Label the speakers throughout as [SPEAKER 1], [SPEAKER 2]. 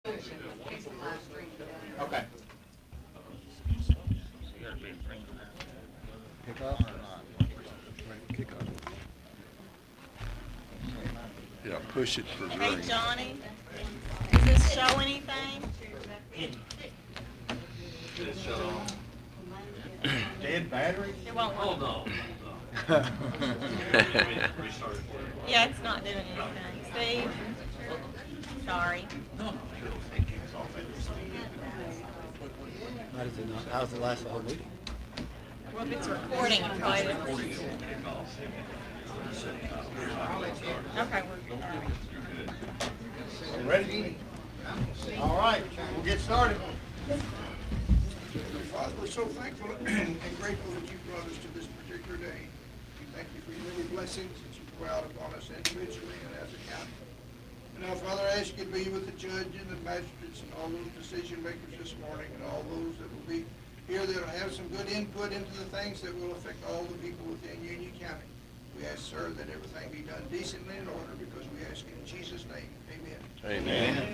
[SPEAKER 1] Okay.
[SPEAKER 2] Kick off or not? Ready to kick off. Yeah, push it for
[SPEAKER 3] Hey,
[SPEAKER 2] green.
[SPEAKER 3] Johnny, does this show anything?
[SPEAKER 1] Dead battery?
[SPEAKER 3] It won't
[SPEAKER 4] Oh,
[SPEAKER 3] work.
[SPEAKER 4] no.
[SPEAKER 3] Yeah, it's not doing anything. Steve? Sorry.
[SPEAKER 5] How does it not, how does it last the whole meeting?
[SPEAKER 3] Well, if it's recording, it probably will. Okay, we're
[SPEAKER 1] Ready? All right, we'll get started.
[SPEAKER 6] Father, we're so thankful and grateful that you brought us to this particular day. We thank you for your many blessings that you pour out upon us individually and as a county. And now, Father, I ask you to be with the judge and the magistrates and all those decision makers this morning and all those that will be here that will have some good input into the things that will affect all the people within Union County. We ask, sir, that everything be done decently and in order because we ask it in Jesus' name. Amen.
[SPEAKER 2] Amen.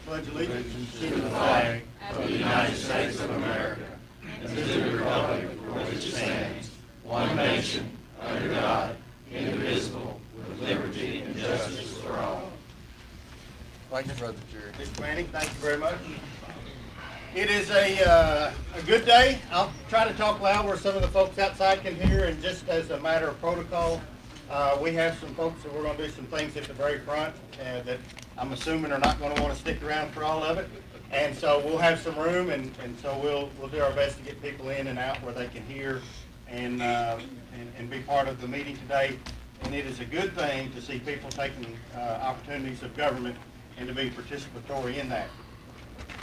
[SPEAKER 1] Pledge allegiance
[SPEAKER 2] To the flag of the United States of America and to the republic for which it stands, one nation, under God, indivisible, with liberty and justice for all.
[SPEAKER 5] Thank you, Brother Jerry.
[SPEAKER 1] Mr. Manning, thank you very much. It is a good day. I'll try to talk loud where some of the folks outside can hear, and just as a matter of protocol, we have some folks that we're going to do some things at the very front that I'm assuming are not going to want to stick around for all of it. And so we'll have some room, and so we'll do our best to get people in and out where they can hear and be part of the meeting today. And it is a good thing to see people taking opportunities of government and to be participatory in that.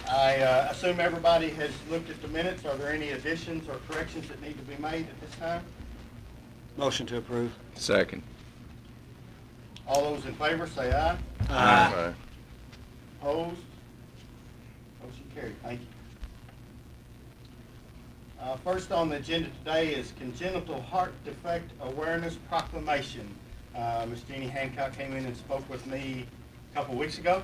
[SPEAKER 1] I assume everybody has looked at the minutes. Are there any additions or corrections that need to be made at this time?
[SPEAKER 5] Motion to approve.
[SPEAKER 2] Second.
[SPEAKER 1] All those in favor say aye.
[SPEAKER 2] Aye.
[SPEAKER 1] Opposed? Motion carried. Thank you. First on the agenda today is Congenital Heart Defect Awareness Proclamation. Ms. Jeannie Hancock came in and spoke with me a couple weeks ago.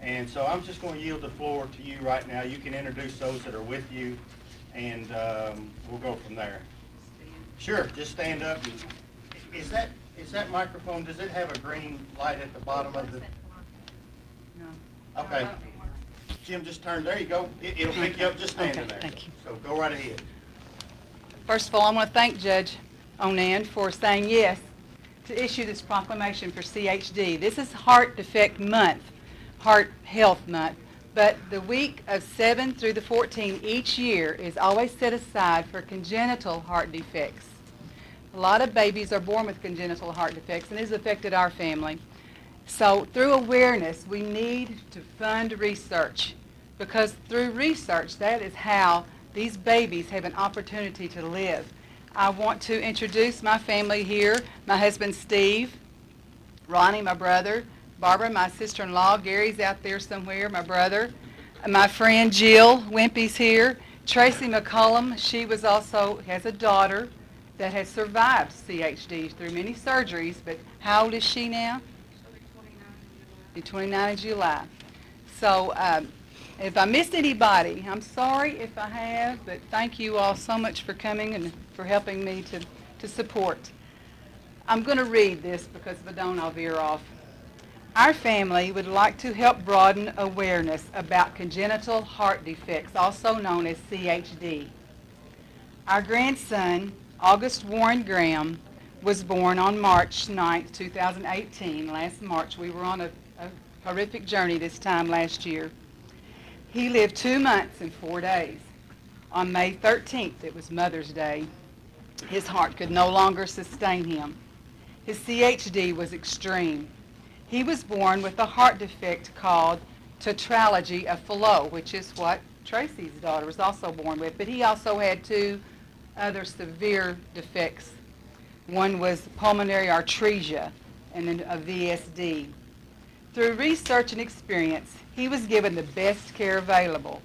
[SPEAKER 1] And so I'm just going to yield the floor to you right now. You can introduce those that are with you, and we'll go from there. Sure, just stand up. Is that microphone, does it have a green light at the bottom of the? No. Okay. Jim, just turn, there you go. It'll pick you up just standing there.
[SPEAKER 7] Thank you.
[SPEAKER 1] So go right ahead.
[SPEAKER 7] First of all, I want to thank Judge Onan for saying yes to issue this proclamation for CHD. This is Heart Defect Month, Heart Health Month, but the week of 7 through the 14th each year is always set aside for congenital heart defects. A lot of babies are born with congenital heart defects, and it has affected our family. So through awareness, we need to fund research, because through research, that is how these babies have an opportunity to live. I want to introduce my family here. My husband, Steve, Ronnie, my brother, Barbara, my sister-in-law, Gary's out there somewhere, my brother, my friend Jill Wimpy's here, Tracy McCullum, she has a daughter that has survived CHD through many surgeries, but how old is she now? She'll be 29 in July. So if I missed anybody, I'm sorry if I have, but thank you all so much for coming and for helping me to support. I'm going to read this because if I don't, I'll veer off. Our family would like to help broaden awareness about congenital heart defects, also known as CHD. Our grandson, August Warren Graham, was born on March 9, 2018. Last March, we were on a horrific journey this time last year. He lived 2 months and 4 days. On May 13th, it was Mother's Day, his heart could no longer sustain him. His CHD was extreme. He was born with a heart defect called tetralogy of Fallot, which is what Tracy's daughter was also born with, but he also had 2 other severe defects. One was pulmonary arteria and then a VSD. Through research and experience, he was given the best care available.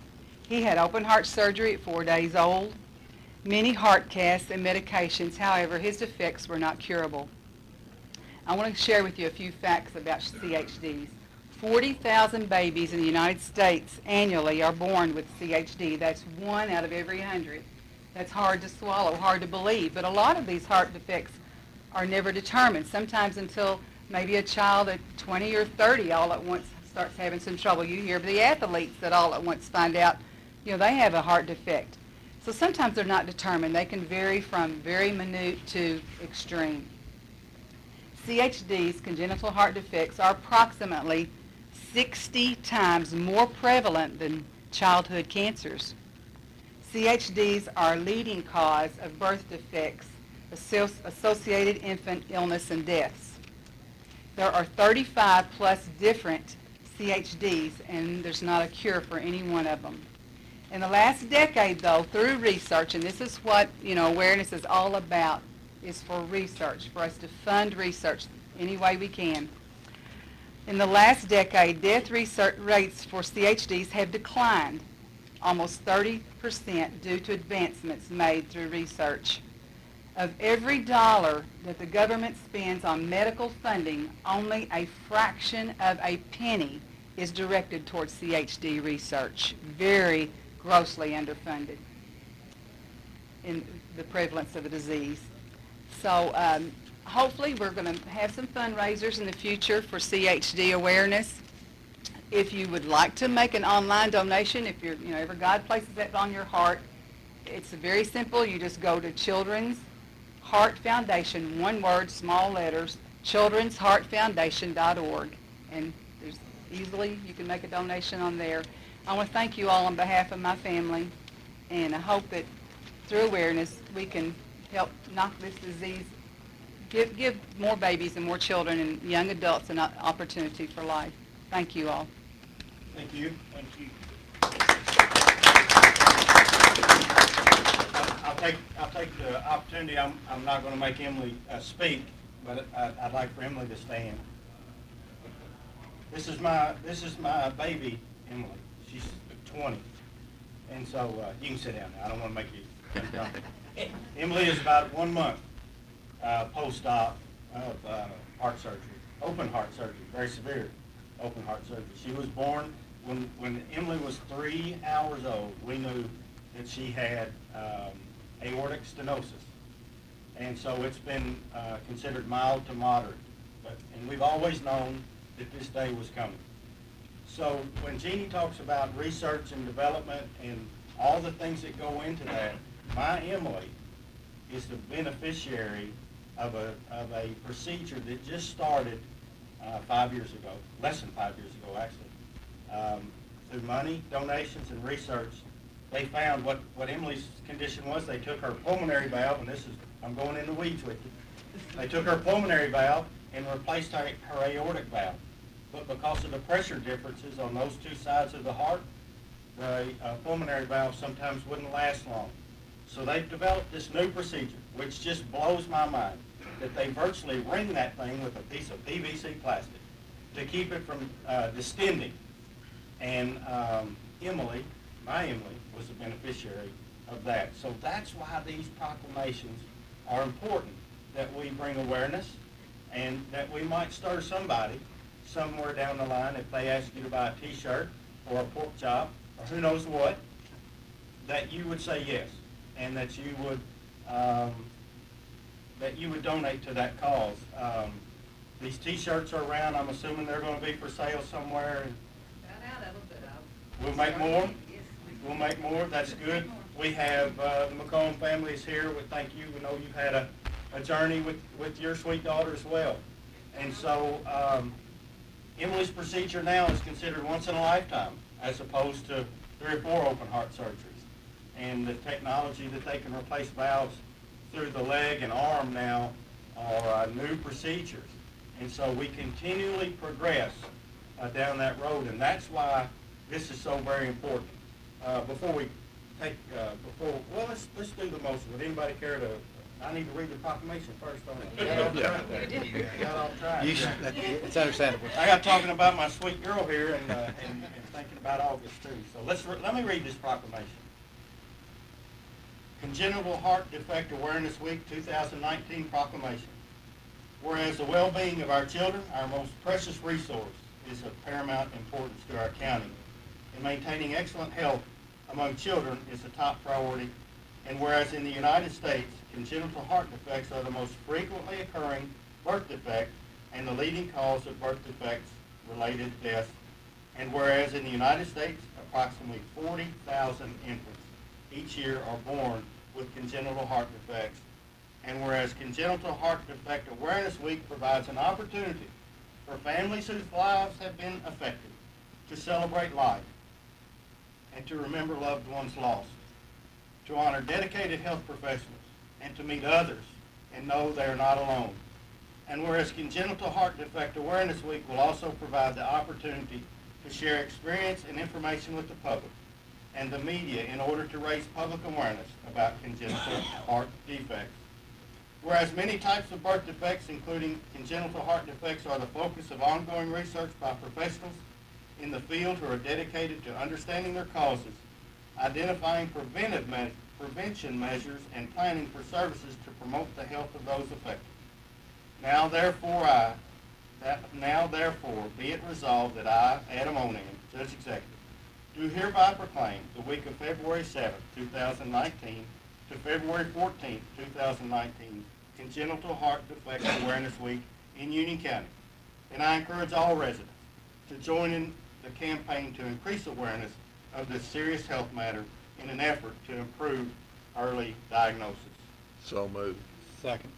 [SPEAKER 7] He had open heart surgery at 4 days old, many heart casts and medications. However, his defects were not curable. I want to share with you a few facts about CHDs. 40,000 babies in the United States annually are born with CHD. That's 1 out of every 100. That's hard to swallow, hard to believe. But a lot of these heart defects are never determined, sometimes until maybe a child at 20 or 30 all at once starts having some trouble. You hear of the athletes that all at once find out, they have a heart defect. So sometimes they're not determined. They can vary from very minute to extreme. CHDs, congenital heart defects, are approximately 60 times more prevalent than childhood cancers. CHDs are a leading cause of birth defects, associated infant illness and deaths. There are 35 plus different CHDs, and there's not a cure for any one of them. In the last decade, though, through research, and this is what awareness is all about, is for research, for us to fund research any way we can. In the last decade, death rates for CHDs have declined almost 30% due to advancements made through research. Of every dollar that the government spends on medical funding, only a fraction of a penny is directed towards CHD research. Very grossly underfunded in the prevalence of the disease. So hopefully we're going to have some fundraisers in the future for CHD awareness. If you would like to make an online donation, if you're, ever God places that on your heart, it's very simple. You just go to Children's Heart Foundation, one word, small letters, children'sheartfoundation.org, and you can make a donation on there. I want to thank you all on behalf of my family, and I hope that through awareness we can help knock this disease, give more babies and more children and young adults an opportunity for life. Thank you all.
[SPEAKER 1] Thank you. Thank you. I'll take the opportunity. I'm not going to make Emily speak, but I'd like for Emily to stand. This is my baby, Emily. She's 20, and so you can sit down now. I don't want to make you uncomfortable. Emily is about 1 month post-op of heart surgery, open heart surgery, very severe open heart surgery. She was born when Emily was 3 hours old. We knew that she had aortic stenosis, and so it's been considered mild to moderate. And we've always known that this day was coming. So when Jeannie talks about research and development and all the things that go into that, my Emily is the beneficiary of a procedure that just started 5 years ago, less than 5 years ago actually. Through money, donations, and research, they found what Emily's condition was. They took her pulmonary valve, and I'm going in the weeds with you. They took her pulmonary valve and replaced her aortic valve. But because of the pressure differences on those two sides of the heart, the pulmonary valve sometimes wouldn't last long. So they've developed this new procedure, which just blows my mind, that they virtually ring that thing with a piece of PVC plastic to keep it from distending. And Emily, my Emily, was the beneficiary of that. So that's why these proclamations are important, that we bring awareness and that we might stir somebody somewhere down the line if they ask you to buy a T-shirt or a pork chop or who knows what, that you would say yes, and that you would donate to that cause. These T-shirts are around. I'm assuming they're going to be for sale somewhere. We'll make more. We'll make more. That's good. We have the McComb family is here. We thank you. We know you've had a journey with your sweet daughter as well. And so Emily's procedure now is considered once in a lifetime as opposed to 3 or 4 open heart surgeries. And the technology that they can replace valves through the leg and arm now are new procedures. And so we continually progress down that road, and that's why this is so very important. Let's do the motion. Would anybody care to? I need to read the proclamation first, don't I? Got off track.
[SPEAKER 5] It's understandable.
[SPEAKER 1] I got talking about my sweet girl here and thinking about August too. So let me read this proclamation. Congenital Heart Defect Awareness Week 2019 proclamation. Whereas the well-being of our children, our most precious resource, is of paramount importance to our county, and maintaining excellent health among children is a top priority. And whereas in the United States, congenital heart defects are the most frequently occurring birth defect and the leading cause of birth defects-related deaths, and whereas in the United States, approximately 40,000 infants each year are born with congenital heart defects, and whereas Congenital Heart Defect Awareness Week provides an opportunity for families whose lives have been affected to celebrate life and to remember loved ones lost, to honor dedicated health professionals, and to meet others and know they are not alone. And whereas Congenital Heart Defect Awareness Week will also provide the opportunity to share experience and information with the public and the media in order to raise public awareness about congenital heart defects. Whereas many types of birth defects, including congenital heart defects, are the focus of ongoing research by professionals in the field who are dedicated to understanding their causes, identifying prevention measures, and planning for services to promote the health of those affected. Now therefore be it resolved that I, Adam Onan, Judge Executive, do hereby proclaim the week of February 7, 2019 to February 14, 2019 Congenital Heart Defect Awareness Week in Union County. And I encourage all residents to join in the campaign to increase awareness of this serious health matter in an effort to improve early diagnosis.
[SPEAKER 2] So moved.
[SPEAKER 5] Second.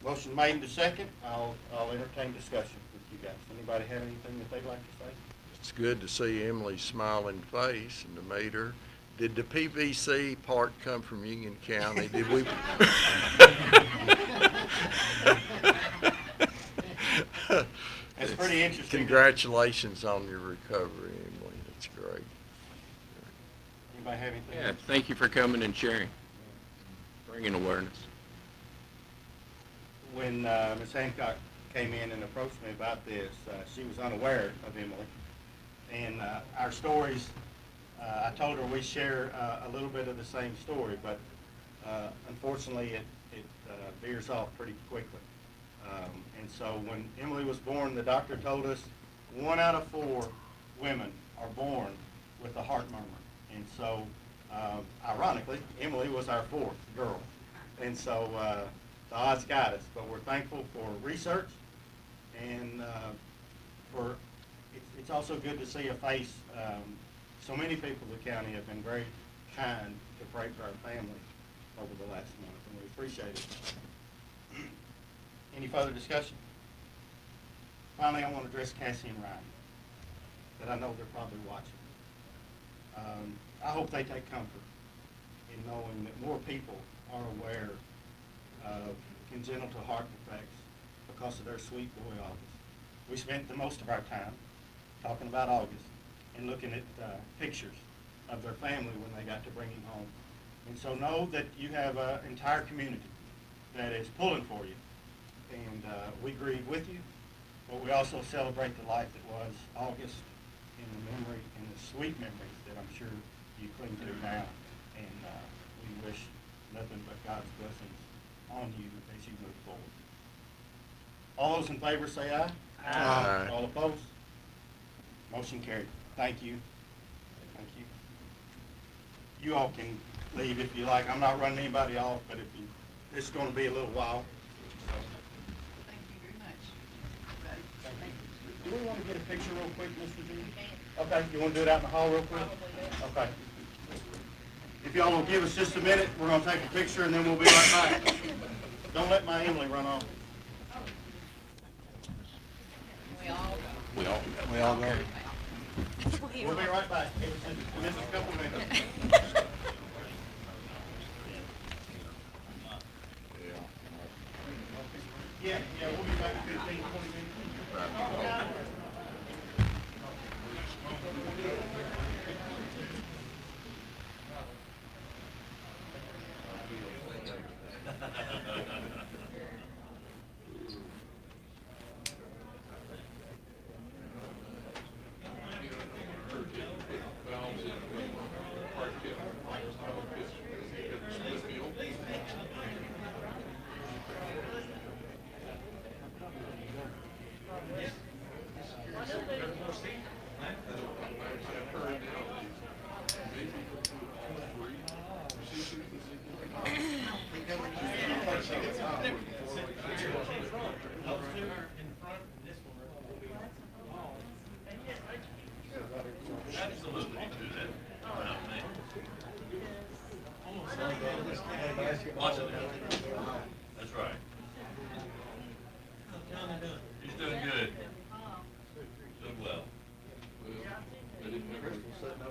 [SPEAKER 1] Motion made and second. I'll entertain discussion with you guys. Anybody have anything that they'd like to say?
[SPEAKER 2] It's good to see Emily's smiling face and to meet her. Did the PVC part come from Union County? Did we?
[SPEAKER 1] It's pretty interesting.
[SPEAKER 2] Congratulations on your recovery, Emily. That's great.
[SPEAKER 1] Anybody have anything?
[SPEAKER 4] Yeah, thank you for coming and sharing, bringing awareness.
[SPEAKER 1] When Ms. Hancock came in and approached me about this, she was unaware of Emily. And our stories, I told her we share a little bit of the same story, but unfortunately it veers off pretty quickly. And so when Emily was born, the doctor told us 1 out of 4 women are born with a heart murmur. And so, ironically, Emily was our 4th girl. And so the odds got us, but we're thankful for research, and it's also good to see a face. So many people in the county have been very kind to pray for our family over the last month, and we appreciate it. Any further discussion? Finally, I want to address Cassie and Ryan, that I know they're probably watching. I hope they take comfort in knowing that more people are aware of congenital heart defects because of their sweet boy August. We spent the most of our time talking about August and looking at pictures of their family when they got to bring him home. And so know that you have an entire community that is pulling for you. And we grieve with you, but we also celebrate the life that was August in the memory and the sweet memories that I'm sure you cling to now. And we wish nothing but God's blessings on you as you move forward. All those in favor say aye.
[SPEAKER 2] Aye.
[SPEAKER 1] All opposed? Motion carried. Thank you. Thank you. You all can leave if you like. I'm not running anybody off, but if you, it's going to be a little while. So.
[SPEAKER 7] Thank you very much.
[SPEAKER 1] Thank you. Do we want to get a picture real quick, Mr. G? Okay, you want to do it out in the hall real quick? Okay. If y'all will give us just a minute, we're going to take a picture and then we'll be right back. Don't let my Emily run off.
[SPEAKER 5] We all go.
[SPEAKER 1] We'll be right back. Give us just a couple minutes. Yeah, we'll be back in 15, 20 minutes.
[SPEAKER 4] Valves in part 2.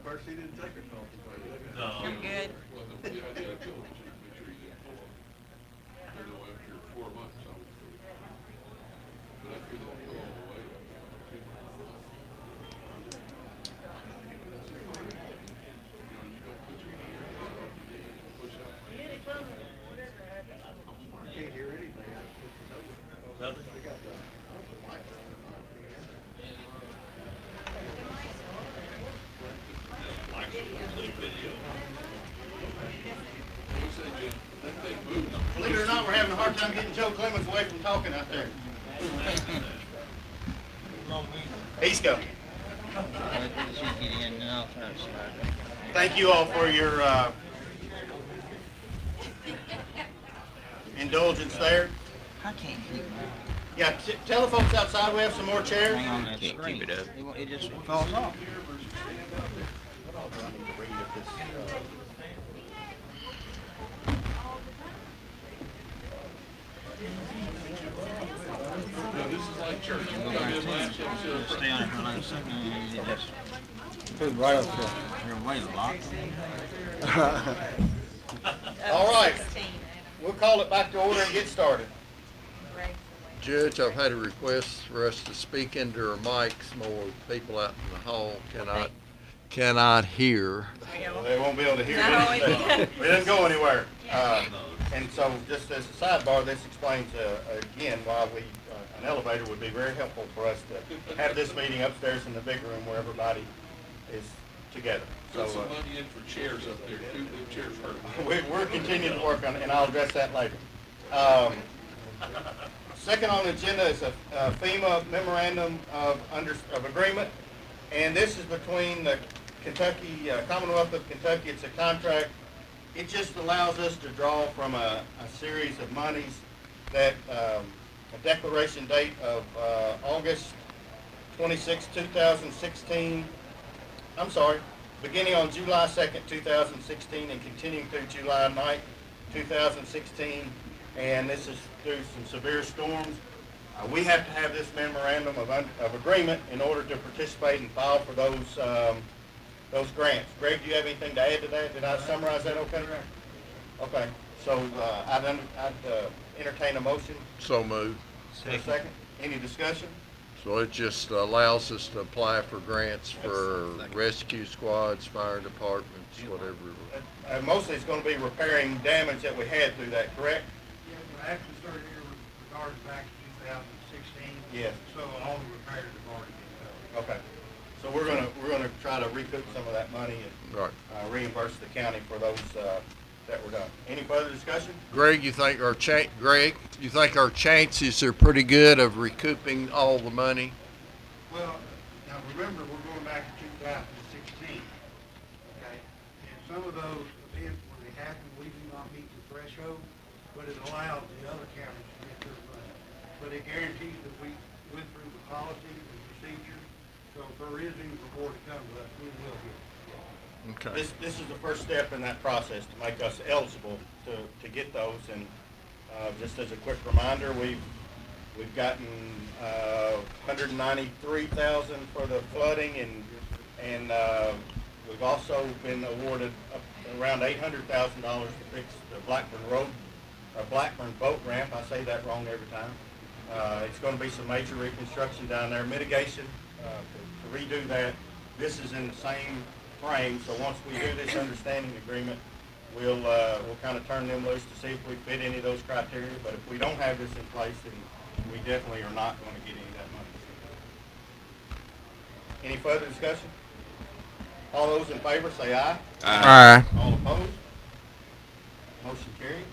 [SPEAKER 2] first he didn't take a call. No.
[SPEAKER 3] I'm good.
[SPEAKER 6] Can't hear anything.
[SPEAKER 2] Nothing?
[SPEAKER 1] Believe it or not, we're having a hard time getting Joe Clemens away from talking out there. East go. Thank you all for your indulgence there.
[SPEAKER 8] I can't keep
[SPEAKER 1] Yeah, tell the folks outside we have some more chairs.
[SPEAKER 8] hang on that
[SPEAKER 4] Can't
[SPEAKER 8] screen.
[SPEAKER 4] keep it up.
[SPEAKER 8] It just falls off.
[SPEAKER 2] This is like church.
[SPEAKER 8] Stay on it for another second and you just,
[SPEAKER 5] Put it right up there.
[SPEAKER 8] you're away a lot.
[SPEAKER 1] All right.
[SPEAKER 3] 16,
[SPEAKER 1] We'll call it back to order and get started.
[SPEAKER 3] Adam.
[SPEAKER 5] Judge, I've had a request for us to speak into our mics. More people out in the hall cannot hear.
[SPEAKER 1] They won't be able to hear
[SPEAKER 3] No,
[SPEAKER 1] it. It doesn't go anywhere. And so just as a sidebar, this explains again why an elevator would be very helpful for us to have this meeting upstairs in the big room where everybody is together. So
[SPEAKER 2] Put some money in for chairs up there, too. The chairs hurt.
[SPEAKER 1] we're continuing to work on it, and I'll address that later. Second on the agenda is a FEMA memorandum of agreement, and this is between the Kentucky, Commonwealth of Kentucky. It's a contract. It just allows us to draw from a series of monies that a declaration date of August 26, 2016. I'm sorry, beginning on July 2nd, 2016 and continuing through July 9th, 2016. And this is through some severe storms. We have to have this memorandum of agreement in order to participate and file for those grants. Greg, do you have anything to add to that? Did I summarize that okay? Okay, so I'd entertain a motion.
[SPEAKER 5] So moved.
[SPEAKER 1] For a second. Any discussion?
[SPEAKER 5] So it just allows us to apply for grants for rescue squads, fire departments, whatever.
[SPEAKER 1] Mostly it's going to be repairing damage that we had through that, correct?
[SPEAKER 6] Yeah, we actually started here with regards back to 2016.
[SPEAKER 1] Yes.
[SPEAKER 6] So all the repairs have already been done.
[SPEAKER 1] Okay. So we're gonna try to recoup some of that money and
[SPEAKER 5] Right.
[SPEAKER 1] reimburse the county for those that were done. Any further discussion?
[SPEAKER 5] Greg, you think our chances are pretty good of recouping all the money?
[SPEAKER 6] Well, now remember, we're going back to 2016, okay? And some of those events, when they happen, we do not meet the threshold, but it allows the other counties to get their money. But it guarantees that we went through the policy, the procedure, so if there is any reward to come to us, we will get it.
[SPEAKER 5] Okay.
[SPEAKER 1] This is the first step in that process to make us eligible to get those. And just as a quick reminder, we've gotten $193,000 for the flooding, and we've also been awarded around $800,000 to fix the Blackburn Road, or Blackburn boat ramp. I say that wrong every time. It's going to be some major reconstruction down there, mitigation to redo that. This is in the same frame, so once we do this understanding agreement, we'll kind of turn them loose to see if we fit any of those criteria. But if we don't have this in place, then we definitely are not going to get any of that money. Any further discussion? All those in favor say aye.
[SPEAKER 5] Aye.
[SPEAKER 1] All opposed? Motion carried.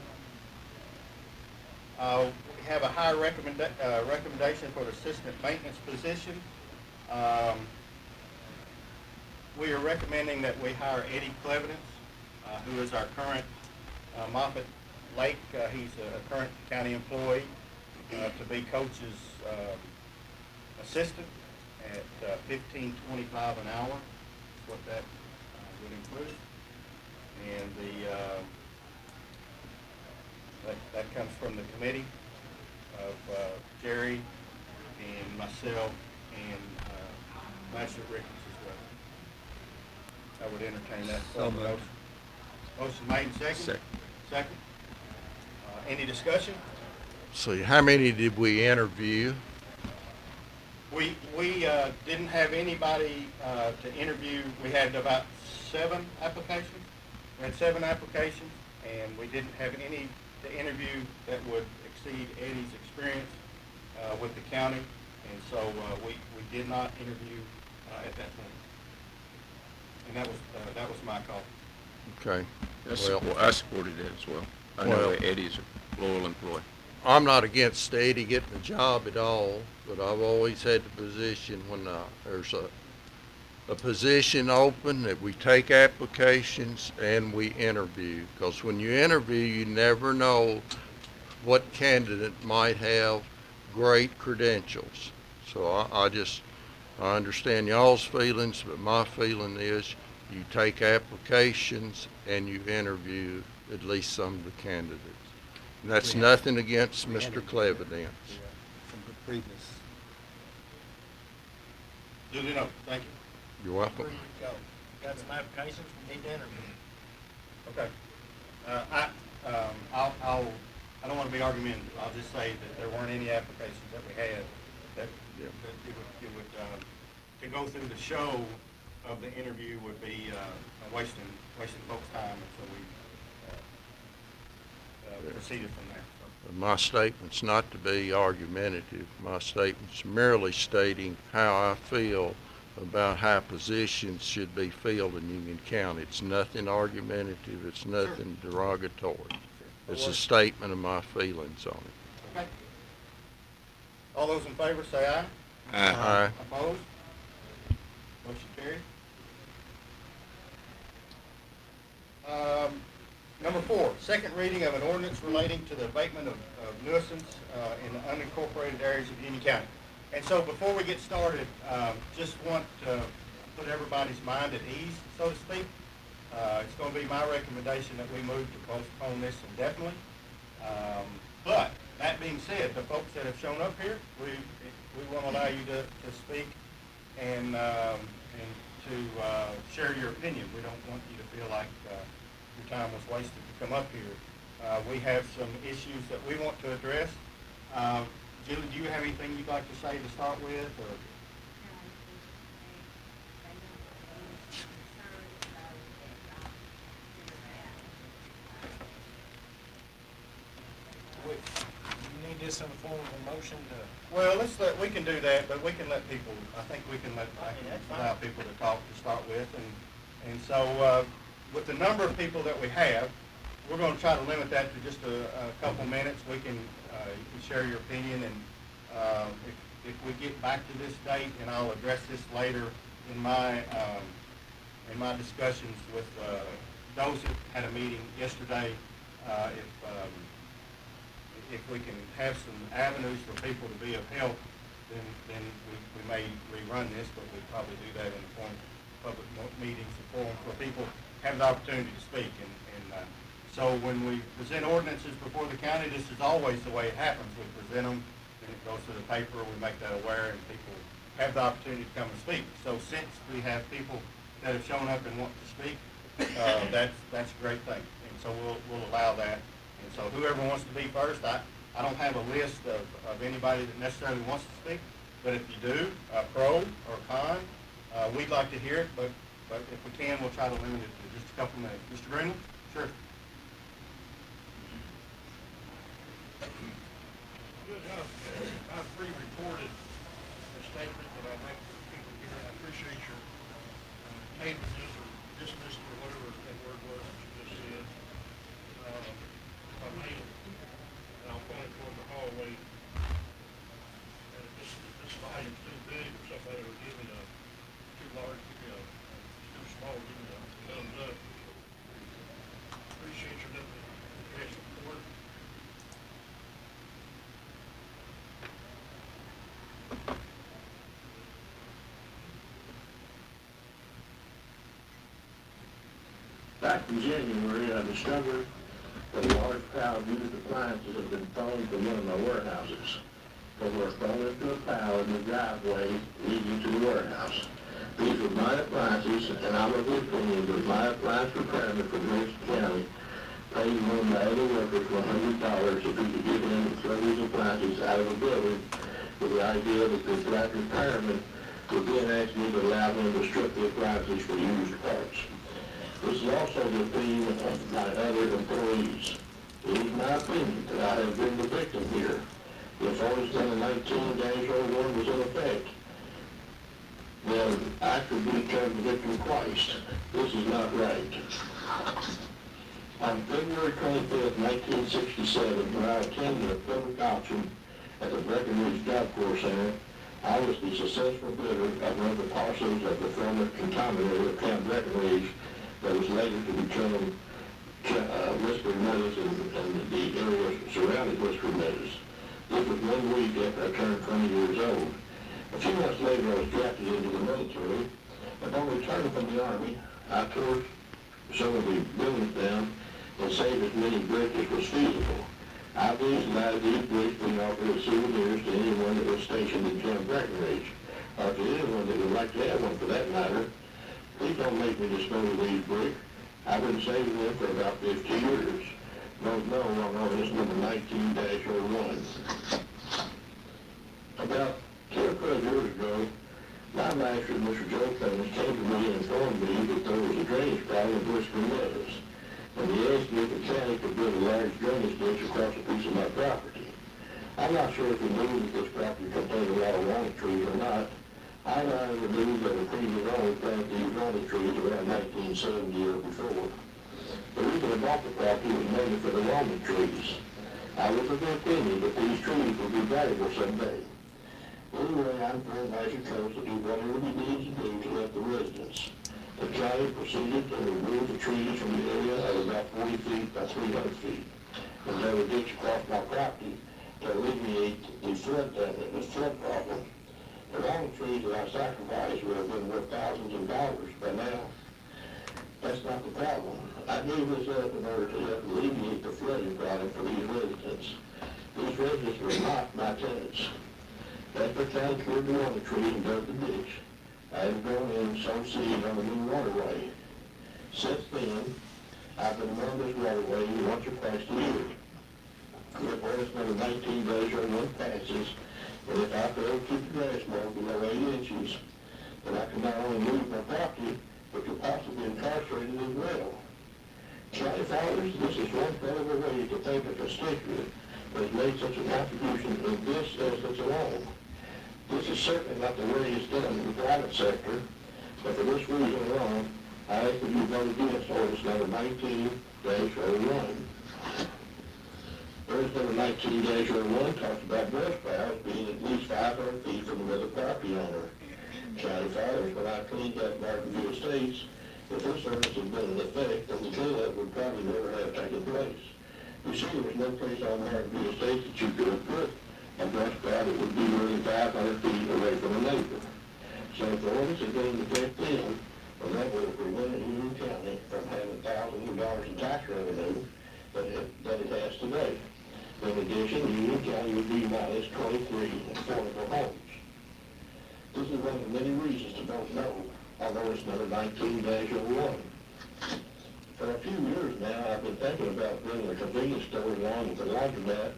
[SPEAKER 1] We have a higher recommendation for the assistant maintenance position. We are recommending that we hire Eddie Clevenance, who is our current Moffett Lake. He's a current county employee, to be Coach's assistant at $15.25 an hour. That's what that would include. And that comes from the committee of Jerry and myself and Magistrate Rickens as well. I would entertain that.
[SPEAKER 5] So moved.
[SPEAKER 1] Motion made and second?
[SPEAKER 4] Second.
[SPEAKER 1] Second. Any discussion?
[SPEAKER 5] See, how many did we interview?
[SPEAKER 1] We didn't have anybody to interview. We had about 7 applications. We had 7 applications, and we didn't have any to interview that would exceed Eddie's experience with the county, and so we did not interview at that point. And that was my call.
[SPEAKER 5] Okay.
[SPEAKER 4] I supported that as well. I know Eddie's a loyal employee.
[SPEAKER 5] I'm not against Eddie getting a job at all, but I've always had the position when there's a position open that we take applications and we interview. Because when you interview, you never know what candidate might have great credentials. So I understand y'all's feelings, but my feeling is you take applications and you interview at least some of the candidates. And that's nothing against Mr. Clevidence.
[SPEAKER 9] Some good previous.
[SPEAKER 1] Duly noted. Thank you.
[SPEAKER 5] You're welcome.
[SPEAKER 9] Where you go? Got some applications, we need to interview.
[SPEAKER 1] Okay. I don't want to be argumentative. I'll just say that there weren't any applications that we had that it would to go through the show of the interview would be wasting folks' time, and so we proceeded from there.
[SPEAKER 5] My statement's not to be argumentative. My statement's merely stating how I feel about how positions should be filled in Union County. It's nothing argumentative. It's nothing derogatory. It's a statement of my feelings on it.
[SPEAKER 1] Okay. All those in favor say aye.
[SPEAKER 5] Aye.
[SPEAKER 1] Opposed? Motion carried. Number 4, second reading of an ordinance relating to the abatement of nuisance in the unincorporated areas of Union County. And so before we get started, just want to put everybody's mind at ease, so to speak. It's going to be my recommendation that we move to postpone this indefinitely. But that being said, the folks that have shown up here, we want to allow you to speak and to share your opinion. We don't want you to feel like your time was wasted to come up here. We have some issues that we want to address. Julie, do you have anything you'd like to say to start with? Or?
[SPEAKER 9] You need this in the form of a motion to...
[SPEAKER 1] Well, we can do that, but we can let people, I think we can allow people to talk to start with. And so with the number of people that we have, we're going to try to limit that to just a couple minutes. You can share your opinion, and if we get back to this date, and I'll address this later in my discussions with those that had a meeting yesterday, if we can have some avenues for people to be of help, then we may rerun this, but we'll probably do that in the form of public meetings, a forum where people have the opportunity to speak. And so when we present ordinances before the county, this is always the way it happens. We present them, then it goes to the paper, we make that aware, and people have the opportunity to come and speak. So since we have people that have shown up and want to speak, that's a great thing. And so we'll allow that. And so whoever wants to be first, I don't have a list of anybody that necessarily wants to speak, but if you do, pro or con, we'd like to hear it, but if we can, we'll try to limit it to just a couple minutes. Mr. Greenland? Sure.
[SPEAKER 6] I've pre-recorded a statement that I make for people here, and I appreciate your neighborliness or dismissal or whatever that word was that you just said. I made it, and I'll point toward the hallway. And if this volume's too big or somebody will give me too large, give me too small, give me a thumbs up. Appreciate your support.
[SPEAKER 2] Back in January, I discovered that a large pile of used appliances had been thrown from one of my warehouses. They were thrown into a pile in the driveway leading to the warehouse. These were my appliances, and I'm of the opinion that my appliance requirement for Grayson County pays one of my other workers $100 if he could get in and throw these appliances out of the building with the idea that the appliance requirement would then actually allow them to strip the appliances for used parts. This is also the opinion of my other employees. It is my opinion that I have been the victim here. If ordinance number 19-01 was in effect, then I could be termed the victim twice. This is not right. On February 25th, 1967, when I attended a public auction at the Breckenridge Golf Course Center, I was the successful bidder of one of the parcels of the former contaminator of Camp Breckenridge that was later to become Whisker Meadows and the area surrounding Whisker Meadows. This was 1 week after I turned 20 years old. A few months later, I was drafted into the military. Upon returning from the Army, I tore some of the buildings down and saved as many bricks as was feasible. I allowed these bricks being offered as souvenirs to anyone that was stationed in Camp Breckenridge, or to anyone that would like to have one for that matter. Please don't make me dispose of these bricks. I've been saving them for about 50 years. Don't know on ordinance number 19-01. About 10 or 12 years ago, my master, Mr. Joe Clemens, came to me and informed me that there was a drainage problem in Whisker Meadows, and he asked me if the county could build a large drainage ditch across a piece of my property. I'm not sure if he knew that this property contained a lot of walnut trees or not. I learned the news that the previous owner planted these walnut trees around 1970 or before. The reason I bought the property was mainly for the walnut trees. I was of the opinion that these trees would be valuable someday. Anyway, I'm very nice and close to do whatever we need to do to help the residents. The county proceeded to remove the trees from the area at about 40 feet by 300 feet, and dug a ditch across my property to alleviate the flood problem. The walnut trees that I sacrificed would have been worth thousands of dollars by now. That's not the problem. I gave this up in order to help alleviate the flooding problem for these residents. These residents were not my tenants. After the county cleared the walnut trees and dug the ditch, I have gone in and sown seed on the new waterway. Since then, I've been on this waterway once or twice a year. If ordinance number 19-01 passes, and if I fail to keep the grass mowed below 8 inches, then I can not only lose my property, but could possibly be incarcerated as well. County fathers, this is one hell of a way to thank a constituent that has made such a contribution in this instance alone. This is certainly not the way it's done in the private sector, but for this reason alone, I ask that you vote against ordinance number 19-01. Ordinance number 19-01 talks about brush piles being at least 500 feet from another property owner. County fathers, when I cleaned up Martinville Estates, if this ordinance had been in effect, then the cleanup would probably never have taken place. You see, there was no place on Martinville Estates that you could have put a brush pile that would be more than 500 feet away from a neighbor. So if the ordinance had been in effect then, well, that would have prevented Union County from having thousands of dollars in tax revenue that it has today. In addition, Union County would be minus 23 affordable homes. This is one of the many reasons to vote no on ordinance number 19-01. For a few years now, I've been thinking about building a convenience store along with a laundromat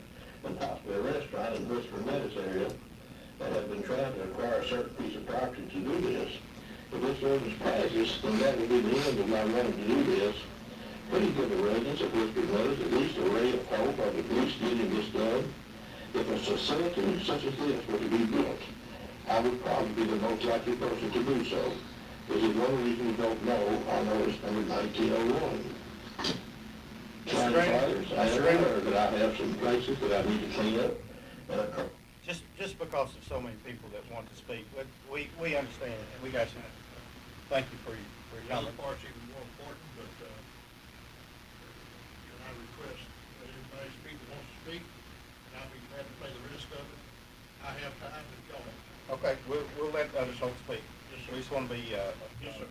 [SPEAKER 2] and possibly a restaurant in Whisker Meadows area, and have been trying to acquire a certain piece of property to do this. If this ordinance passes, then that will be the end of my wanting to do this. Please give the residents of Whisker Meadows at least a ray of hope of at least getting this done. If a facility such as this were to be built, I would probably be the most likely person to do so. This is one reason we vote no on ordinance number 1901. County fathers, I am aware that I have some places that I need to clean up.
[SPEAKER 1] Just because of so many people that want to speak, but we understand it, and we got you. Thank you for your
[SPEAKER 6] The other
[SPEAKER 1] comment.
[SPEAKER 6] part's even more important, but, I request that everybody speak that wants to speak, and I'll be glad to play the risk of it. I have time if y'all have time.
[SPEAKER 1] Okay, we'll let other folks speak.
[SPEAKER 6] Yes, sir.
[SPEAKER 1] We just want to be
[SPEAKER 6] Yes, sir.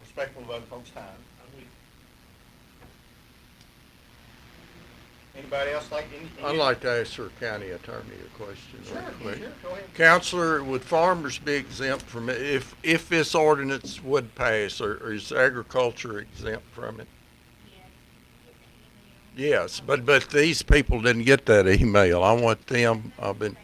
[SPEAKER 1] respectful of other folks' time.
[SPEAKER 6] I believe.
[SPEAKER 1] Anybody else like any?
[SPEAKER 5] I'd like to ask our county attorney a question
[SPEAKER 1] Sure,
[SPEAKER 5] real quick.
[SPEAKER 1] sure, go ahead.
[SPEAKER 5] Counselor, would farmers be exempt from it if this ordinance would pass, or is agriculture exempt from it? Yes, but these people didn't get that email. I want them, I've been,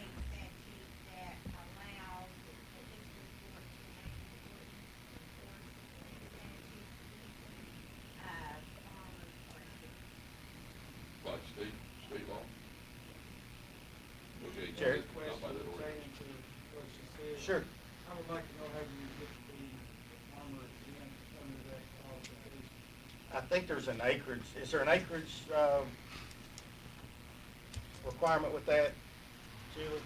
[SPEAKER 4] Like state law? Okay.
[SPEAKER 1] Jerry? Sure.
[SPEAKER 9] I would like to know how you get the farmer exempt under that qualification.
[SPEAKER 1] I think there's an acreage, is there an acreage, requirement with that, Sheila?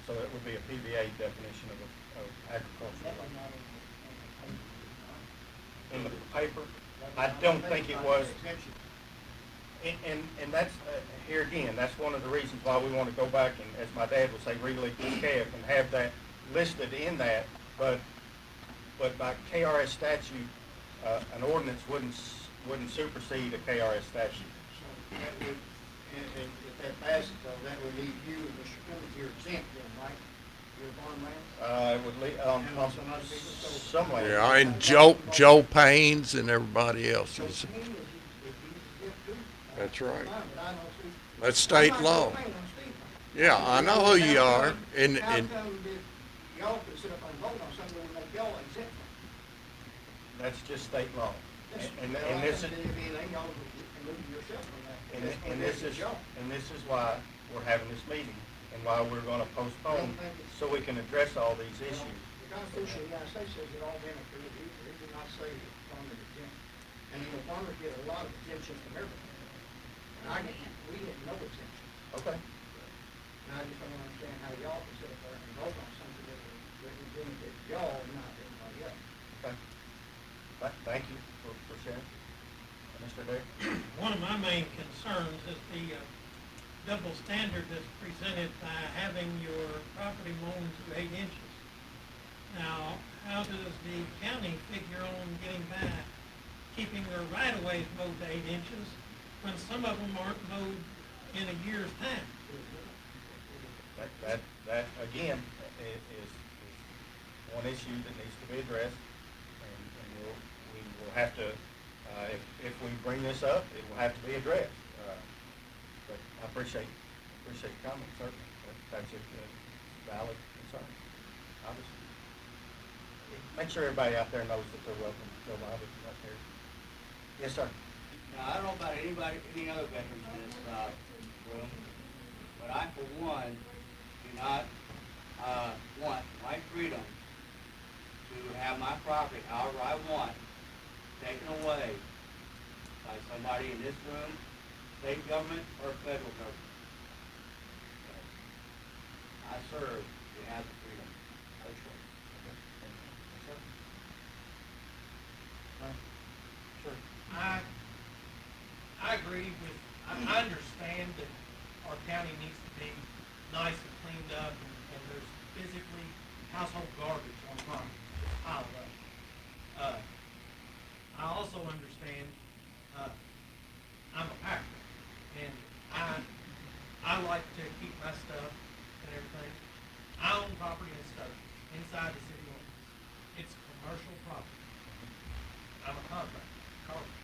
[SPEAKER 1] So it would be a PVA definition of agricultural land. In the paper, I don't think it was. And that's, here again, that's one of the reasons why we want to go back and, as my dad would say, relive this calf and have that listed in that. But by KRS statute, an ordinance wouldn't supersede a KRS statute.
[SPEAKER 6] So that would, and if that passes, though, that would leave you and Mr. Clemens here exempt then, right? Your farmland?
[SPEAKER 1] It would leave, on some land.
[SPEAKER 5] yeah, and Joe Payne's and everybody else's. That's right. That's state law. Yeah, I know who you are, and
[SPEAKER 6] How come that y'all could sit up and vote on something that would make y'all exempt?
[SPEAKER 1] That's just state law. And this is, and this is why we're having this meeting and why we're gonna postpone, so we can address all these issues.
[SPEAKER 6] The Constitution of the United States says that all men are created equal. It did not say that farmers are exempt. And you know, farmers get a lot of exemptions from everything. And we get no exemption.
[SPEAKER 1] Okay.
[SPEAKER 6] And I just don't understand how y'all can sit up there and vote on something that would benefit y'all and not everybody else.
[SPEAKER 1] Okay. Thank you for sharing. Mr. Day?
[SPEAKER 10] One of my main concerns is the double standard that's presented by having your property mown to 8 inches. Now, how does the county figure on getting by keeping their right-of-ways mowed to 8 inches when some of them aren't mowed in a year's time?
[SPEAKER 1] That again, is one issue that needs to be addressed, and we will have to, if we bring this up, it will have to be addressed. But I appreciate your comment, certainly. That's a valid concern, obviously. Make sure everybody out there knows that they're welcome to go by, but you're not there. Yes, sir.
[SPEAKER 11] Now, I don't know about any other veterans in this room, but I, for one, do not want my freedom to have my property however I want taken away by somebody in this room, state government, or federal government. I serve to have the freedom of choice.
[SPEAKER 1] Sure.
[SPEAKER 10] I agree with, I understand that our county needs to be nice and cleaned up, and there's physically household garbage on property, just piled up. I also understand, I'm a pastor, and I like to keep my stuff and everything. I own property in Stoke, inside the city limits. It's commercial property. I'm a contractor, carpenter.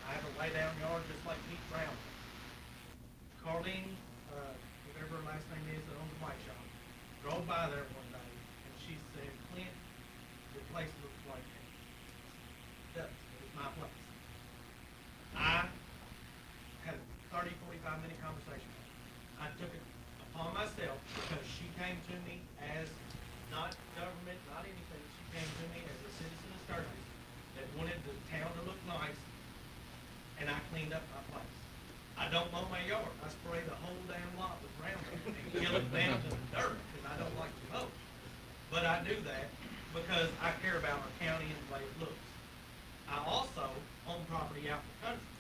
[SPEAKER 10] I have a lay-down yard just like Pete Brown does. Carlene, whatever her last name is, that owns the white shop, drove by there one day, and she said, "Clint, your place looks like that." It does, but it's my place. I had a 30, 45-minute conversation with her. I took it upon myself because she came to me as not government, not anything. She came to me as a citizen of Sturgis that wanted the town to look nice, and I cleaned up my place. I don't mow my yard. I spray the whole damn lot with Roundup and kill it down to the dirt, because I don't like the mulch. But I do that because I care about our county and the way it looks. I also own property out in the country.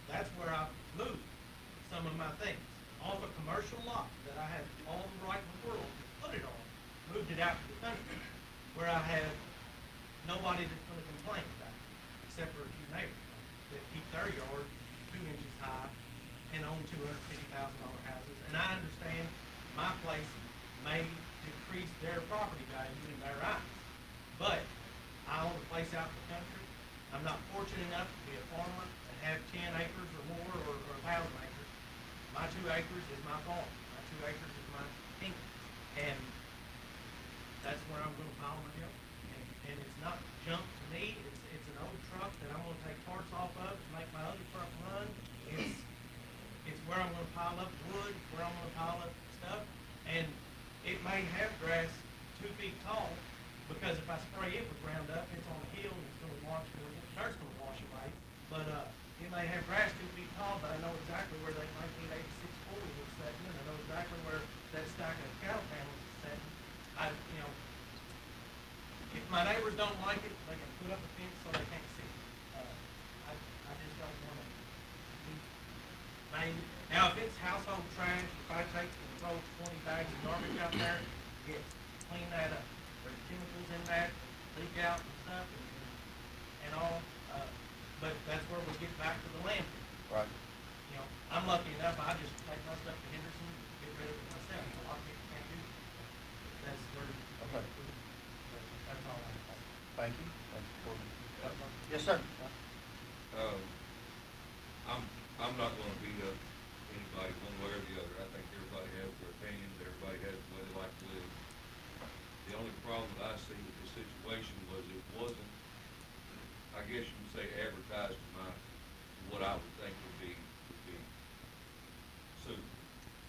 [SPEAKER 10] That's where I moved some of my things. Off a commercial lot that I had all the right in the world to put it on, moved it out to the country, where I have nobody that's gonna complain about it, except for a few neighbors that keep their yard 2 inches high and own $250,000 houses. And I understand my place may decrease their property value in their eyes, but I own a place out in the country. I'm not fortunate enough to be a farmer and have 10 acres or more, or 1,000 acres. My 2 acres is my farm. My 2 acres is my kingdom. And that's where I'm gonna pile my junk. And it's not junk to me. It's an old truck that I'm gonna take parts off of to make my other truck run. It's where I'm gonna pile up wood, it's where I'm gonna pile up stuff. And it may have grass 2 feet tall, because if I spray it with Roundup, it's on a hill and it's gonna wash, the dirt's gonna wash away. But, it may have grass 2 feet tall, but I know exactly where that 1986 Ford was setting, and I know exactly where that stack of cattle panels is setting. If my neighbors don't like it, they can put up a fence so they can't see it. I just don't wanna be made. Now, if it's household trash, if I take and throw 20 bags of garbage out there, yes, clean that up. There's chemicals in that, leak out and stuff, and all, but that's where we get back to the landfill.
[SPEAKER 1] Right.
[SPEAKER 10] You know, I'm lucky enough, I just take my stuff to Henderson, get rid of it myself. A lot of people can't do that. That's where.
[SPEAKER 1] Okay.
[SPEAKER 10] That's all I have.
[SPEAKER 1] Thank you. Yes, sir.
[SPEAKER 12] I'm not gonna beat up anybody one way or the other. I think everybody has their opinions, everybody has the way they like to live. The only problem that I see with this situation was it wasn't, I guess you would say, advertised to what I would think would be suitable.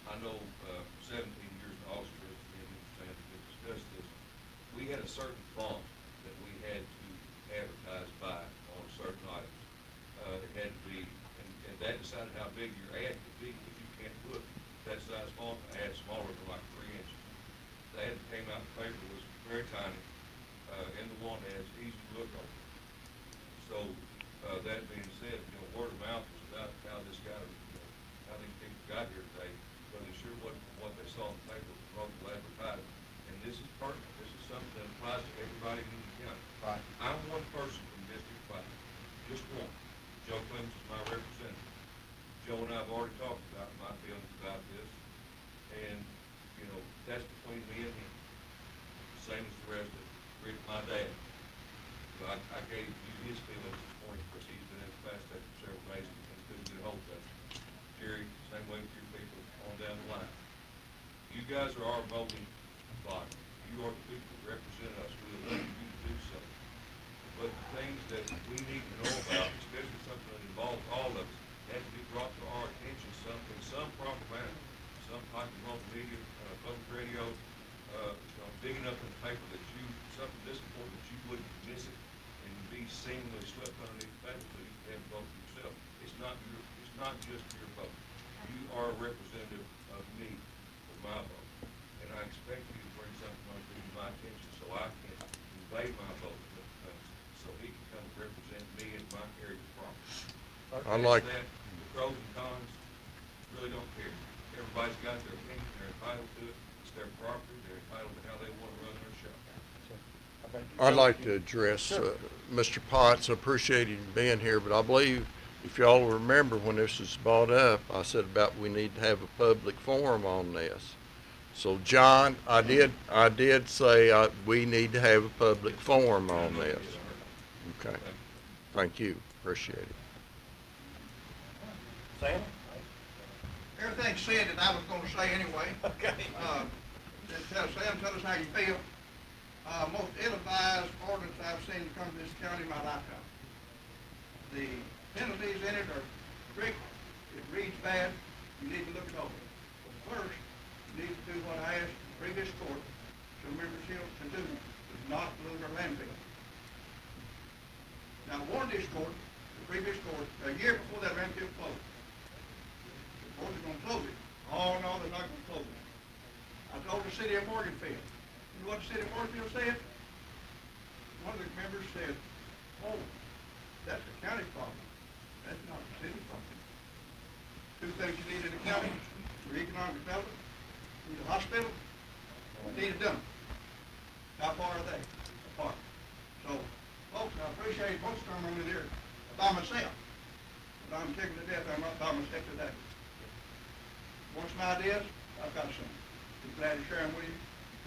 [SPEAKER 12] I know, 17 years in office, and we discussed this. We had a certain font that we had to advertise by on certain items. It had to be, and that decided how big your ad could be, because you can't put that size font, an ad smaller than like 3 inches. The ad that came out in the paper was very tiny, and the one ad's easy to look over. So, that being said, word of mouth was about how this got, how these people got here today, but it sure wasn't from what they saw in the paper, from local advertising. And this is pertinent, this is something that applies to everybody in the county.
[SPEAKER 1] Right.
[SPEAKER 12] I'm one person from District 5, just one. Joe Clemens is my representative. Joe and I have already talked about my feelings about this, and, that's between me and him. Same as the rest of it. My dad. So I gave you his feelings this morning, because he's been in the past for several days and couldn't get a hold of him. Jerry, same way with your people on down the line. You guys are our voting body. You are the people that represent us. We elect you to do something. But the things that we need to know about, especially something that involves all of us, have to be brought to our attention in some proper manner. Some type of multimedia, public radio, big enough in the paper that something this important that you wouldn't miss it and be seemingly swept underneath the paper, so you can have a vote for yourself. It's not just your vote. You are a representative of me for my vote. And I expect you to bring something under my attention so I can convey my vote to Mr. Clemens, so he can come represent me in my area of property.
[SPEAKER 5] I like
[SPEAKER 12] that. The pros and cons really don't care. Everybody's got their opinion, they're entitled to it, it's their property, they're entitled to how they want to run their shop.
[SPEAKER 5] I'd like to address Mr. Potts. I appreciate him being here, but I believe, if y'all remember when this was brought up, I said about we need to have a public forum on this. So, John, I did say we need to have a public forum on this. Okay. Thank you. Appreciate it.
[SPEAKER 1] Sam?
[SPEAKER 6] Everything said that I was gonna say anyway.
[SPEAKER 1] Okay.
[SPEAKER 6] Sam, tell us how you feel. Most ill-advised ordinance I've seen come to this county in my lifetime. The penalties in it are strict, it reads bad, you need to look it over. But first, you need to do what I asked the previous court, some members here to do, is not loot our landfill. Now, I warned this court, the previous court, a year before that landfill closed. The Boy, they're gonna close it. Oh, no, they're not gonna close it. I told the city of Morganfield. You know what the city of Morganfield said? One of the members said, oh, that's a county problem. That's not a city problem. Two things you need in the county for economic development. You need a hospital, you need a dump. How far are they apart? So, folks, I appreciate folks coming over here by myself. But I'm tickled to death I'm not by myself today. Want some ideas? I've got some. Be glad to share them with you.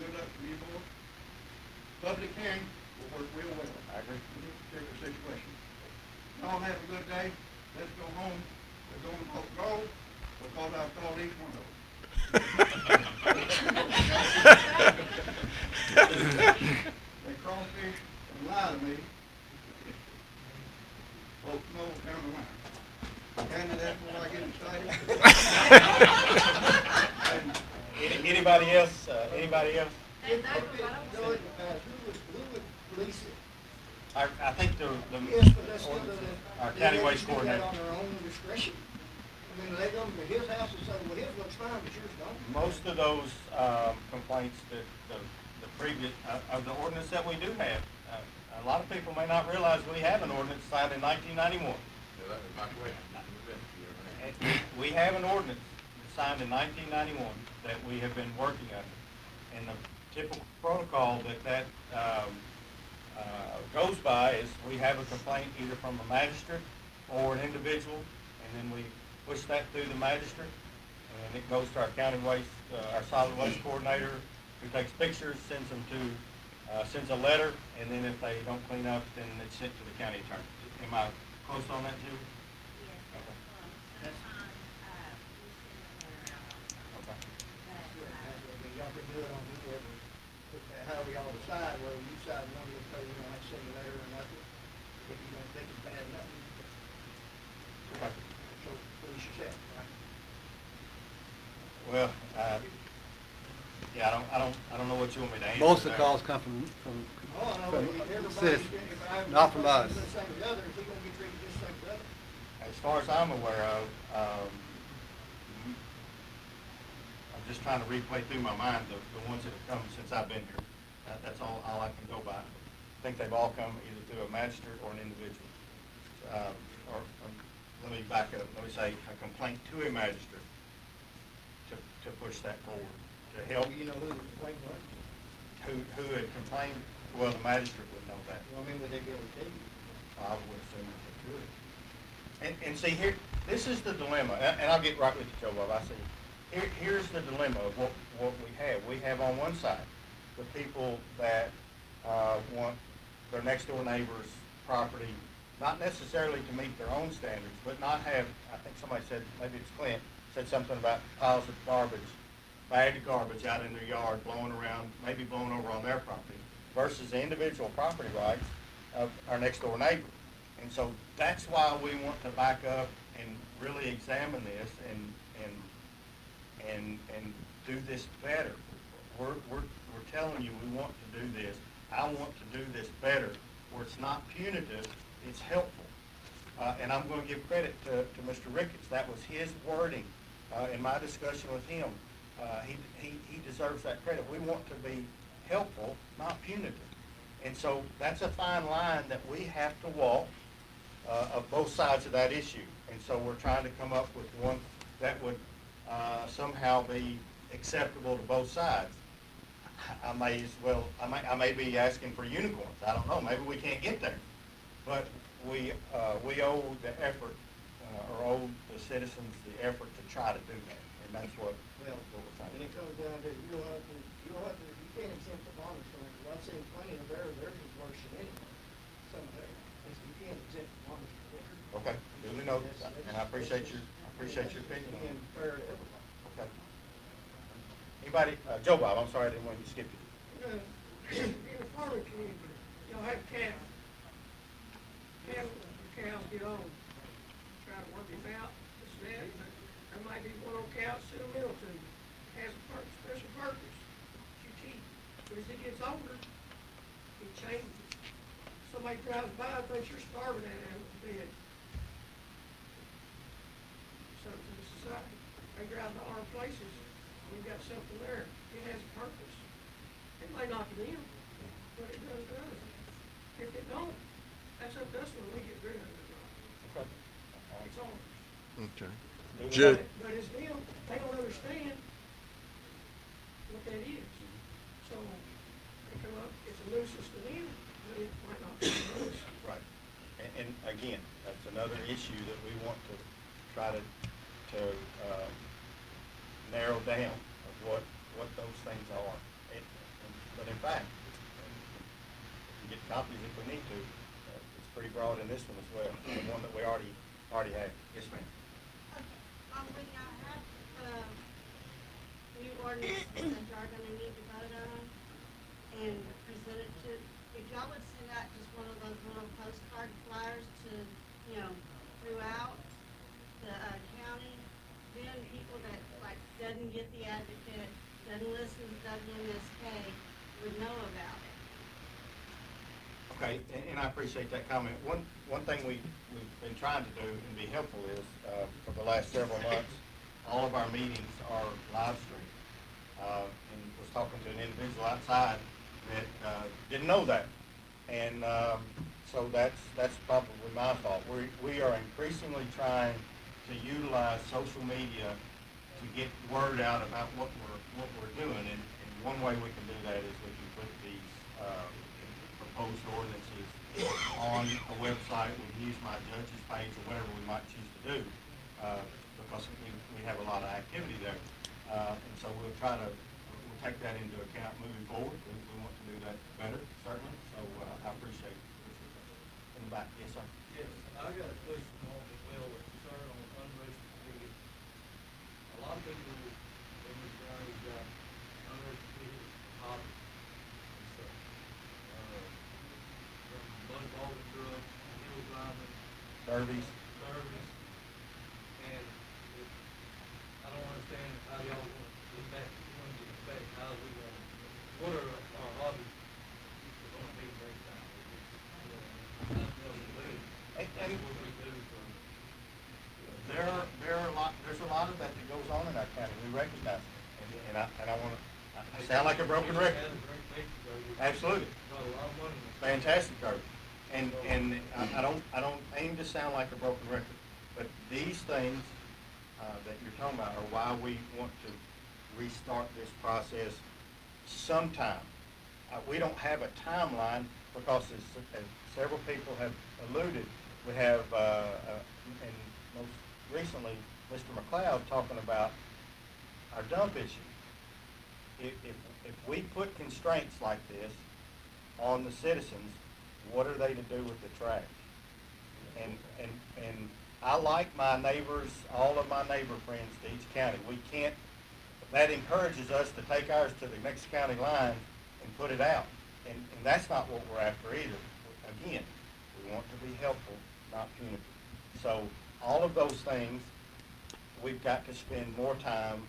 [SPEAKER 6] Good luck for you boys. Public hearing will work real well. I agree. In this particular situation. Y'all have a good day. Let's go home. We're going to go because I've called each one of them. They crawfish and lie to me. Folks know down the line. And that's when I get excited.
[SPEAKER 1] Anybody else? Anybody else?
[SPEAKER 6] Who would police it?
[SPEAKER 1] I think
[SPEAKER 6] Yes, but that's still
[SPEAKER 1] our county waste
[SPEAKER 6] they
[SPEAKER 1] coordinator.
[SPEAKER 6] on their own discretion. I mean, they come to his house and say, well, his looks fine, but yours don't.
[SPEAKER 1] Most of those complaints that the previous, of the ordinance that we do have, a lot of people may not realize we have an ordinance signed in 1991. We have an ordinance signed in 1991 that we have been working under. And the typical protocol that goes by is we have a complaint either from a magistrate or an individual, and then we push that through the magistrate, and it goes to our county waste, our solid waste coordinator, who takes pictures, sends a letter, and then if they don't clean up, then it's sent to the county attorney. Am I close on that, Julie?
[SPEAKER 6] Y'all can do it on whoever, however y'all decide, whether you decide one of the, you know, like send a letter or nothing. If you don't think it's bad enough. So, police yourself, right?
[SPEAKER 1] Well, yeah, I don't know what you want me to answer.
[SPEAKER 13] Most of the
[SPEAKER 1] there.
[SPEAKER 13] calls come from
[SPEAKER 6] Oh, no, everybody's
[SPEAKER 13] citizens,
[SPEAKER 6] if I have
[SPEAKER 13] not from us.
[SPEAKER 6] this thing or the other, is he gonna get treated this thing or the other?
[SPEAKER 1] As far as I'm aware of, I'm just trying to replay through my mind the ones that have come since I've been here. That's all I can go by. I think they've all come either through a magistrate or an individual. Or let me back up. Let me say a complaint to a magistrate to push that forward, to help.
[SPEAKER 6] You know who the complaint was?
[SPEAKER 1] Who had complained? Well, the magistrate would know that.
[SPEAKER 6] Well, I mean, would they be able to tell you?
[SPEAKER 1] I would assume that they could. And see here, this is the dilemma, and I'll get right with you, Joe Bob. I see. Here's the dilemma of what we have. We have on one side the people that want their next door neighbor's property, not necessarily to meet their own standards, but not have, I think somebody said, maybe it's Clint, said something about piles of garbage, bagged garbage out in their yard, blowing around, maybe blowing over on their property, versus the individual property rights of our next door neighbor. And so that's why we want to back up and really examine this and do this better. We're telling you we want to do this. I want to do this better, where it's not punitive, it's helpful. And I'm going to give credit to Mr. Ricketts. That was his wording in my discussion with him. He deserves that credit. We want to be helpful, not punitive. And so that's a fine line that we have to walk of both sides of that issue. And so we're trying to come up with one that would somehow be acceptable to both sides. I may be asking for unicorns. I don't know. Maybe we can't get there. But we owe the effort, or owe the citizens the effort to try to do that. And that's what we're trying to do.
[SPEAKER 6] And it comes down to, you can't exempt the bonders from it. I've seen plenty of theirs is worse than any. Some of theirs. You can't exempt the bonders from it.
[SPEAKER 1] Okay, duly noted, and I appreciate your opinion.
[SPEAKER 6] Being fair to everybody.
[SPEAKER 1] Okay. Anybody, Joe Bob, I'm sorry, I didn't want you to skip you.
[SPEAKER 14] In a farming community, y'all have cattle. Cows get on, try to work it out, this and that, but there might be one old cow sentimental to you, has a special purpose, you keep. But as it gets older, it changes. Somebody drives by and thinks you're starving that animal to dead. Something to the society. places, we've got something there, it has a purpose. It may not to them, but it does to us. If it don't, that's up to us when we get rid of it.
[SPEAKER 1] Okay.
[SPEAKER 14] It's ours.
[SPEAKER 5] Okay.
[SPEAKER 1] Ju-
[SPEAKER 14] But it's them, they don't understand what that is. So, they come up, it's a nuisance to them, but it might not be to us.
[SPEAKER 1] Right. And again, that's another issue that we want to try to narrow down of what those things are. But in fact, we can get copies if we need to. It's pretty broad in this one as well, the one that we already have. Yes, ma'am.
[SPEAKER 13] When y'all have, new ordinances that y'all are gonna need to vote on and present it to, if y'all would send out just one of those little postcard flyers to, throughout the, county, then people that, like, doesn't get the advocate, doesn't listen to WMSK would know about it.
[SPEAKER 1] Okay, and I appreciate that comment. One thing we've been trying to do and be helpful is, for the last several months, all of our meetings are live streamed. And was talking to an individual outside that didn't know that. And so that's probably my fault. We are increasingly trying to utilize social media to get word out about what we're doing. And one way we can do that is we can put these proposed ordinances on a website. We can use my judge's page or whatever we might choose to do, because we have a lot of activity there. And so we'll take that into account moving forward. We want to do that better, certainly. So I appreciate it. In the back, yes, sir.
[SPEAKER 9] Yes, I got a question on as well, a concern on unregistered vehicles. A lot of people in this county got unregistered vehicles, hobbies and stuff. From mud hauling trucks, hill climbing,
[SPEAKER 1] Derbies.
[SPEAKER 9] service, and I don't understand how y'all want to get back, how we want, what are our hobbies gonna be next time?
[SPEAKER 1] And there's a lot of that goes on in our county. We recognize it, and I want to. I sound like a broken record. Absolutely. Fantastic, Kirby. And I don't aim to sound like a broken record, but these things that you're talking about are why we want to restart this process sometime. We don't have a timeline because, as several people have alluded, we have, and most recently, Mr. McLeod talking about our dump issue. If we put constraints like this on the citizens, what are they to do with the trash? And I like my neighbors, all of my neighbor friends to each county. We can't, that encourages us to take ours to the next county line and put it out. And that's not what we're after either. Again, we want to be helpful, not punitive. So all of those things, we've got to spend more time,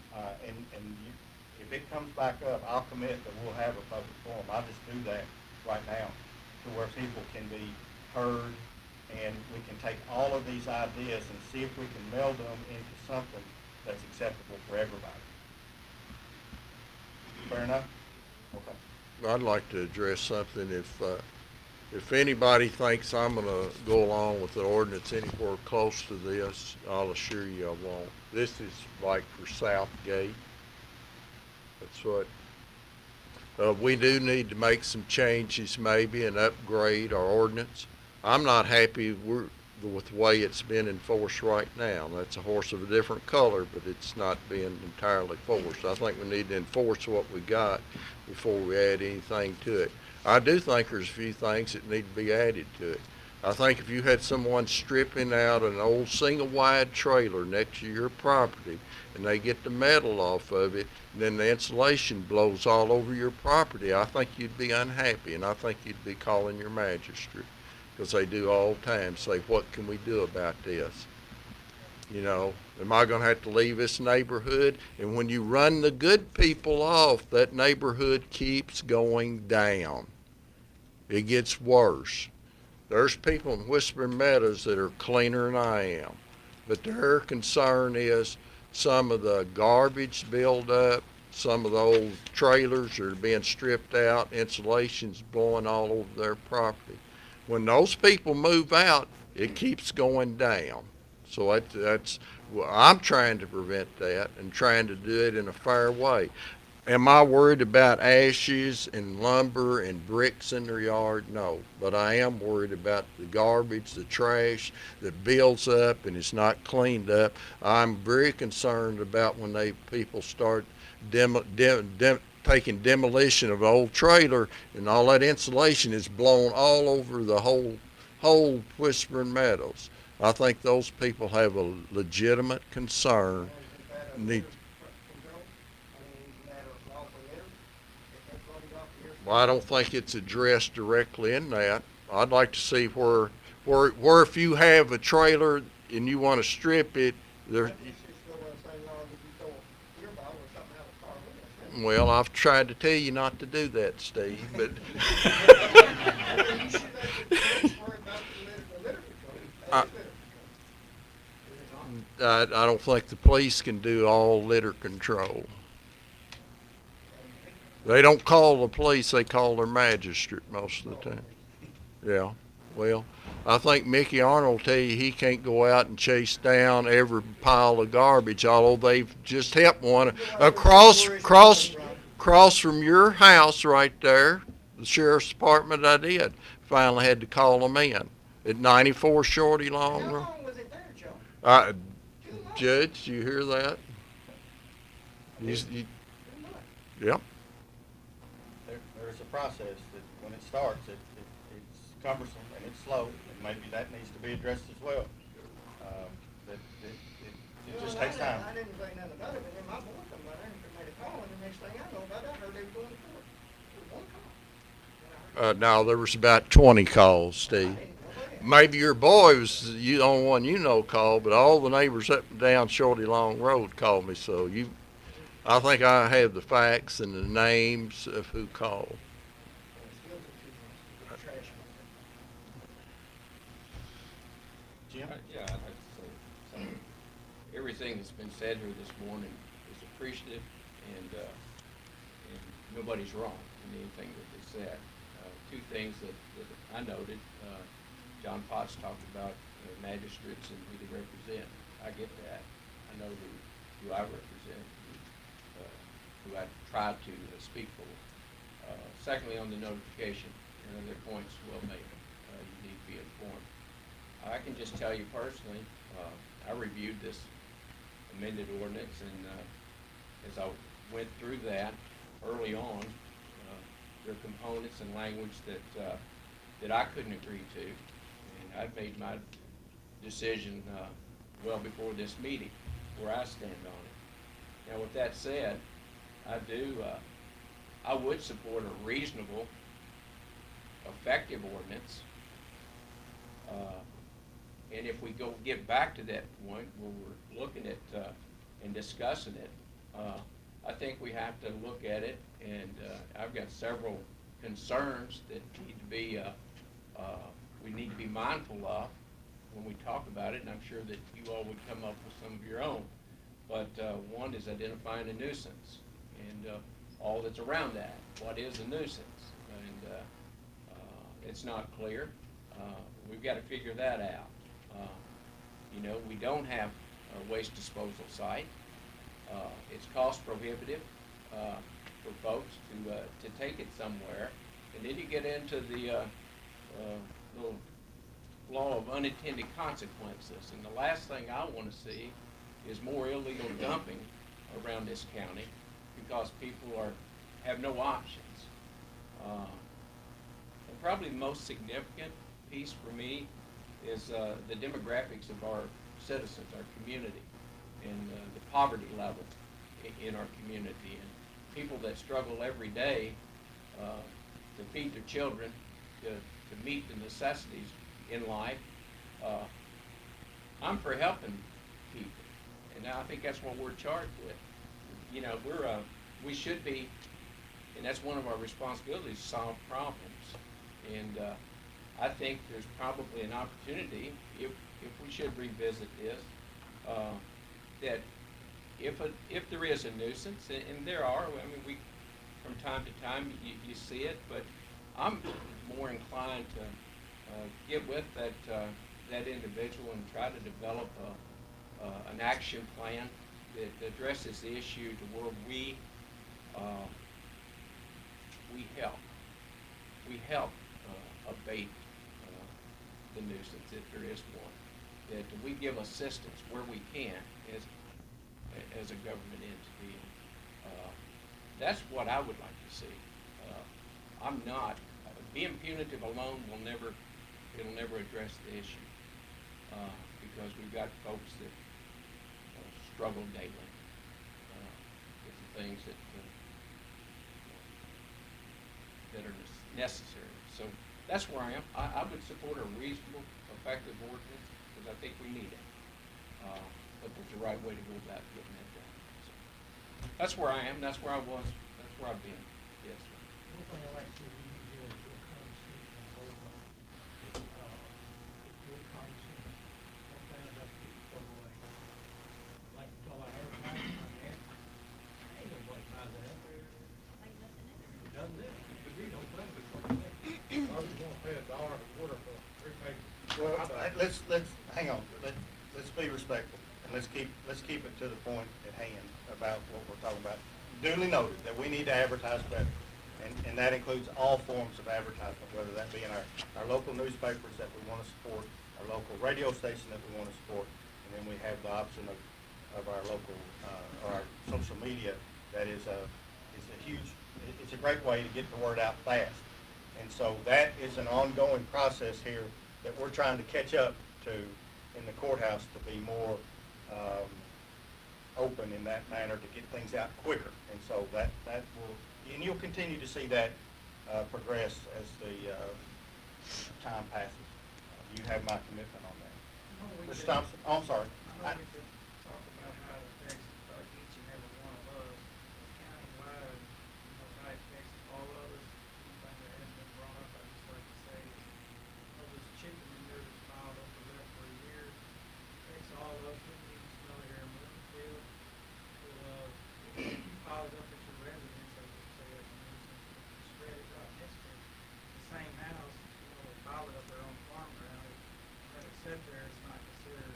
[SPEAKER 1] if it comes back up, I'll commit that we'll have a public forum. I'll just do that right now to where people can be heard, and we can take all of these ideas and see if we can meld them into something that's acceptable for everybody. Fair enough? Okay.
[SPEAKER 5] I'd like to address something. If anybody thinks I'm gonna go along with the ordinance anywhere close to this, I'll assure you I won't. This is like for Southgate. That's what, we do need to make some changes maybe and upgrade our ordinance. I'm not happy with the way it's been enforced right now. That's a horse of a different color, but it's not being entirely enforced. I think we need to enforce what we got before we add anything to it. I do think there's a few things that need to be added to it. I think if you had someone stripping out an old single-wide trailer next to your property and they get the metal off of it, and then the insulation blows all over your property, I think you'd be unhappy, and I think you'd be calling your magistrate, because they do all the time, say, what can we do about this? You know, am I going to have to leave this neighborhood? And when you run the good people off, that neighborhood keeps going down. It gets worse. There's people in Whispering Meadows that are cleaner than I am, but their concern is some of the garbage build up, some of the old trailers are being stripped out, insulation's blowing all over their property. When those people move out, it keeps going down. So that's well, I'm trying to prevent that and trying to do it in a fair way. Am I worried about ashes and lumber and bricks in their yard? No. But I am worried about the garbage, the trash that builds up and is not cleaned up. I'm very concerned about when people start taking demolition of an old trailer and all that insulation is blown all over the whole Whispering Meadows. I think those people have a legitimate concern. Need, well, I don't think it's addressed directly in that. I'd like to see where if you have a trailer and you want to strip it, there. Well, I've tried to tell you not to do that, Steve, but. I don't think the police can do all litter control. They don't call the police, they call their magistrate most of the time. Yeah, well, I think Mickey Arnold will tell you he can't go out and chase down every pile of garbage, although they've just helped one across from your house right there. The sheriff's department I did finally had to call them in at 94 Shorty Long Road.
[SPEAKER 6] How long was it there, Joe?
[SPEAKER 5] Judge, you hear that? Yep.
[SPEAKER 1] There's a process that when it starts, it's cumbersome and it's slow, and maybe that needs to be addressed as well. It just takes time.
[SPEAKER 6] I didn't say nothing about it, but then my boy come by there and made a call, and the next thing I know about it, I heard they were going to court. It was one call.
[SPEAKER 5] No, there was about 20 calls, Steve. Maybe your boy was the only one you know called, but all the neighbors up and down Shorty Long Road called me. So I think I have the facts and the names of who called.
[SPEAKER 1] Jim?
[SPEAKER 4] Yeah, I'd like to say something. Everything that's been said here this morning is appreciative, and nobody's wrong in anything that they said. Two things that I noted. John Potts talked about magistrates and who they represent. I get that. I know who I represent, who I try to speak for. Secondly, on the notification, their points well made. You need to be informed. I can just tell you personally, I reviewed this amended ordinance, and as I went through that early on, there are components and language that I couldn't agree to. I've made my decision well before this meeting, where I stand on it. Now, with that said, I would support a reasonable, effective ordinance. And if we get back to that point where we're looking at and discussing it, I think we have to look at it, and I've got several concerns that need to be we need to be mindful of when we talk about it, and I'm sure that you all would come up with some of your own. But one is identifying a nuisance and all that's around that. What is a nuisance? And it's not clear. We've got to figure that out. We don't have a waste disposal site. It's cost prohibitive for folks to take it somewhere. And then you get into the little law of unintended consequences. And the last thing I want to see is more illegal dumping around this county because people have no options. And probably the most significant piece for me is the demographics of our citizens, our community, and the poverty level in our community, and people that struggle every day to feed their children, to meet the necessities in life. I'm for helping people, and I think that's what we're charged with. We should be, and that's one of our responsibilities, to solve problems. And I think there's probably an opportunity, if we should revisit this, that if there is a nuisance, and there are, I mean, we, from time to time, you see it, but I'm more inclined to get with that individual and try to develop an action plan that addresses the issue to where we help abate the nuisance if there is one. That we give assistance where we can as a government entity. That's what I would like to see. I'm not, being punitive alone it'll never address the issue. Because we've got folks that struggle daily with the things that are necessary. So that's where I am. I would support a reasonable, effective ordinance because I think we need it. But there's the right way to go about getting that done. So that's where I am. That's where I was. That's where I've been. Yes, sir.
[SPEAKER 10] One thing I like to see you do is your conversation over, your conversation. One thing about people throw away. Like you call out advertising on there. Ain't nobody buys that. Doesn't it? But we don't play with it. I was gonna pay $1 a quarter for 3 pages.
[SPEAKER 1] Well, let's hang on. Let's be respectful and let's keep it to the point at hand about what we're talking about. Duly noted that we need to advertise better, and that includes all forms of advertisement, whether that be in our local newspapers that we want to support, our local radio station that we want to support, and then we have the option of our local or our social media that is a huge. It's a great way to get the word out fast, and so that is an ongoing process here that we're trying to catch up to in the courthouse to be more open in that manner to get things out quicker. And so that will, and you'll continue to see that progress as the time passes. You have my commitment on that. Mr. Thompson, oh, I'm sorry.
[SPEAKER 14] I know we could talk about how it affects each and every one of us, countywide, how it affects all of us. One thing that hasn't been brought up, I just like to say, this chicken manure that's piled up for that for a year, affects all of us. We can even smell it here in Murphyville. Pile it up at your residence, I would say, as a nuisance, spread it right next to the same house, pile it up there on the farm ground. Let it sit there, it's not considered a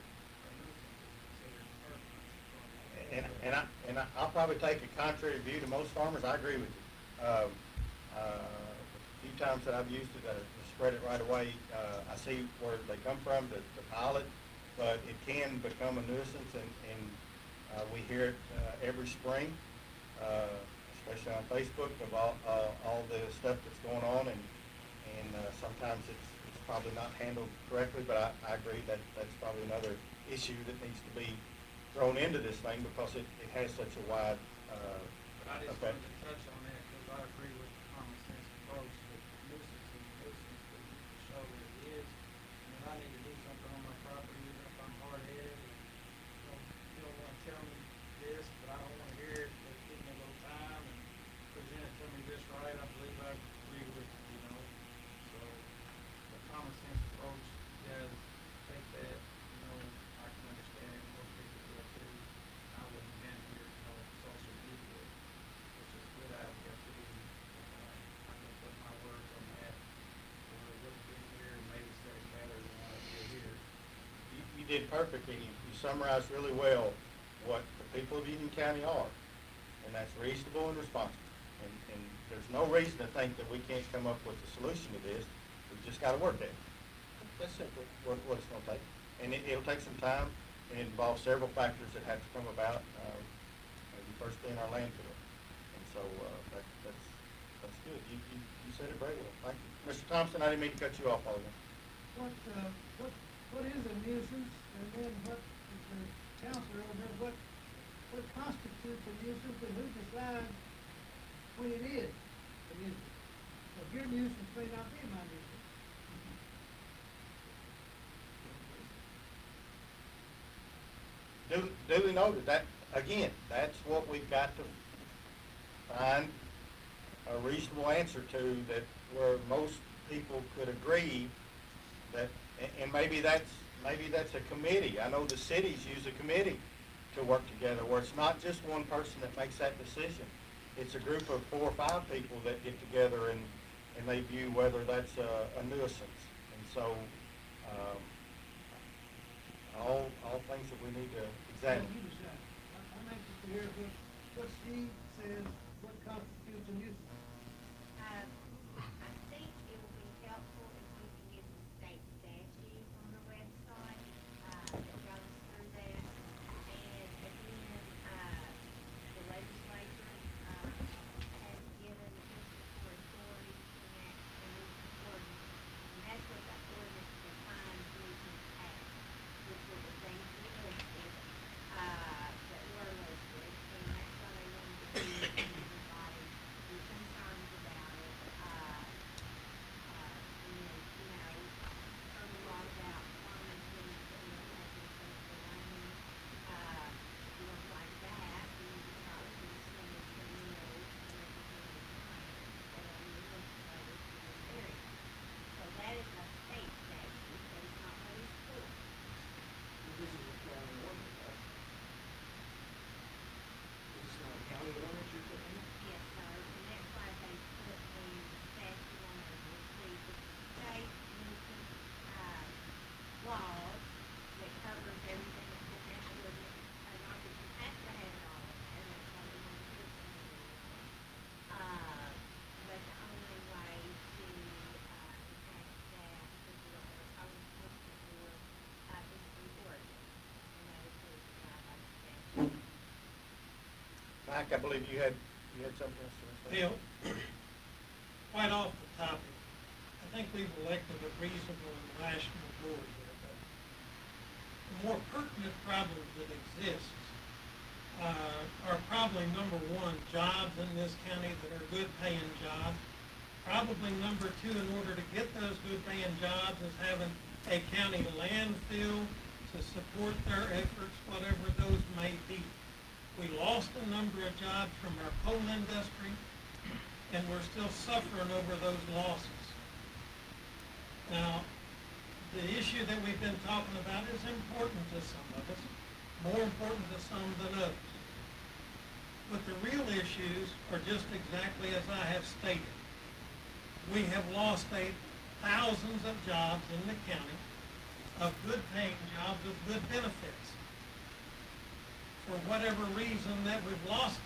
[SPEAKER 14] nuisance, it's considered impertinence.
[SPEAKER 1] And I'll probably take a contrary view to most farmers. I agree with you. A few times that I've used it, to spread it right away. I see where they come from to pile it, but it can become a nuisance, and we hear it every spring, especially on Facebook, of all the stuff that's going on, and sometimes it's probably not handled correctly, but I agree that that's probably another issue that needs to be thrown into this thing because it has such a wide
[SPEAKER 14] I just
[SPEAKER 1] effect.
[SPEAKER 14] wanted to touch on that because I agree with the common sense approach that nuisance is a nuisance, but you can show that it is. And if I need to do something on my property, even if I'm hard-headed, and you don't want to tell me this, but I don't want to hear it, but give me a little time and present it to me just right, I believe I agree with you, So the common sense approach, yeah, take that, I can understand it, most people do it too. I wouldn't have been here, social media, which is a good idea too. I can put my words on that, or it wouldn't be here, and maybe say it better than what I did here.
[SPEAKER 1] You did perfectly. You summarized really well what the people of Union County are, and that's reasonable and responsible. And there's no reason to think that we can't come up with a solution to this. We've just got to work at it. That's simply what it's going to take. And it'll take some time, and it involves several factors that have to come about, maybe first being our landfill. And so that's good. You said it very well. Thank you. Mr. Thompson, I didn't mean to cut you off, Alderman.
[SPEAKER 14] What is a nuisance, and then what, the counselor, and then what constitutes a nuisance, and who decides when it is a nuisance? So your nuisance may not be my nuisance.
[SPEAKER 1] Duly noted. That, again, that's what we've got to find a reasonable answer to, that where most people could agree that, and maybe that's a committee. I know the cities use a committee to work together, where it's not just one person that makes that decision. It's a group of 4 or 5 people that get together and they view whether that's a nuisance. And so, all things that we need to examine.
[SPEAKER 14] I'm anxious to hear what Steve says, what constitutes a nuisance.
[SPEAKER 13] I think it will be helpful if we can get the state statute on the website, that goes through that. And again, the legislature, has given the Fiscal Court authority to enact a nuisance ordinance. And that's what that ordinance defines nuisance as, which were the things we listed, that were listed. And that's why they wanted to do everybody be concerned about it. And then, turn the laws out, farmers being put in the package of the land. If you don't like that, then you can talk to the senator, and representative Grant, or the legislators in this area. So that is a state statute, that is not what is for.
[SPEAKER 14] This is a county ordinance, right? This is not a county ordinance you're putting in?
[SPEAKER 13] Yes, sir, and that's why they put the statute on there, you'll see the state nuisance, laws that covers everything that's in that ordinance. And obviously you have to have it all in there, that's why they want to put it in there. But the only way to, enact that, because we don't have a code enforcement board, is through ordinance, and that is what is provided by the statute.
[SPEAKER 1] Mike, I believe you had something else to say.
[SPEAKER 10] Bill, quite off the topic, I think we've elected a reasonable and rational board here, but the more pertinent problems that exist are probably, number one, jobs in this county that are good paying jobs. Probably number two, in order to get those good paying jobs, is having a county landfill to support their efforts, whatever those may be. We lost a number of jobs from our coal industry, and we're still suffering over those losses. Now, the issue that we've been talking about is important to some of us, more important to some than others. But the real issues are just exactly as I have stated. We have lost thousands of jobs in the county, of good paying jobs with good benefits. For whatever reason that we've lost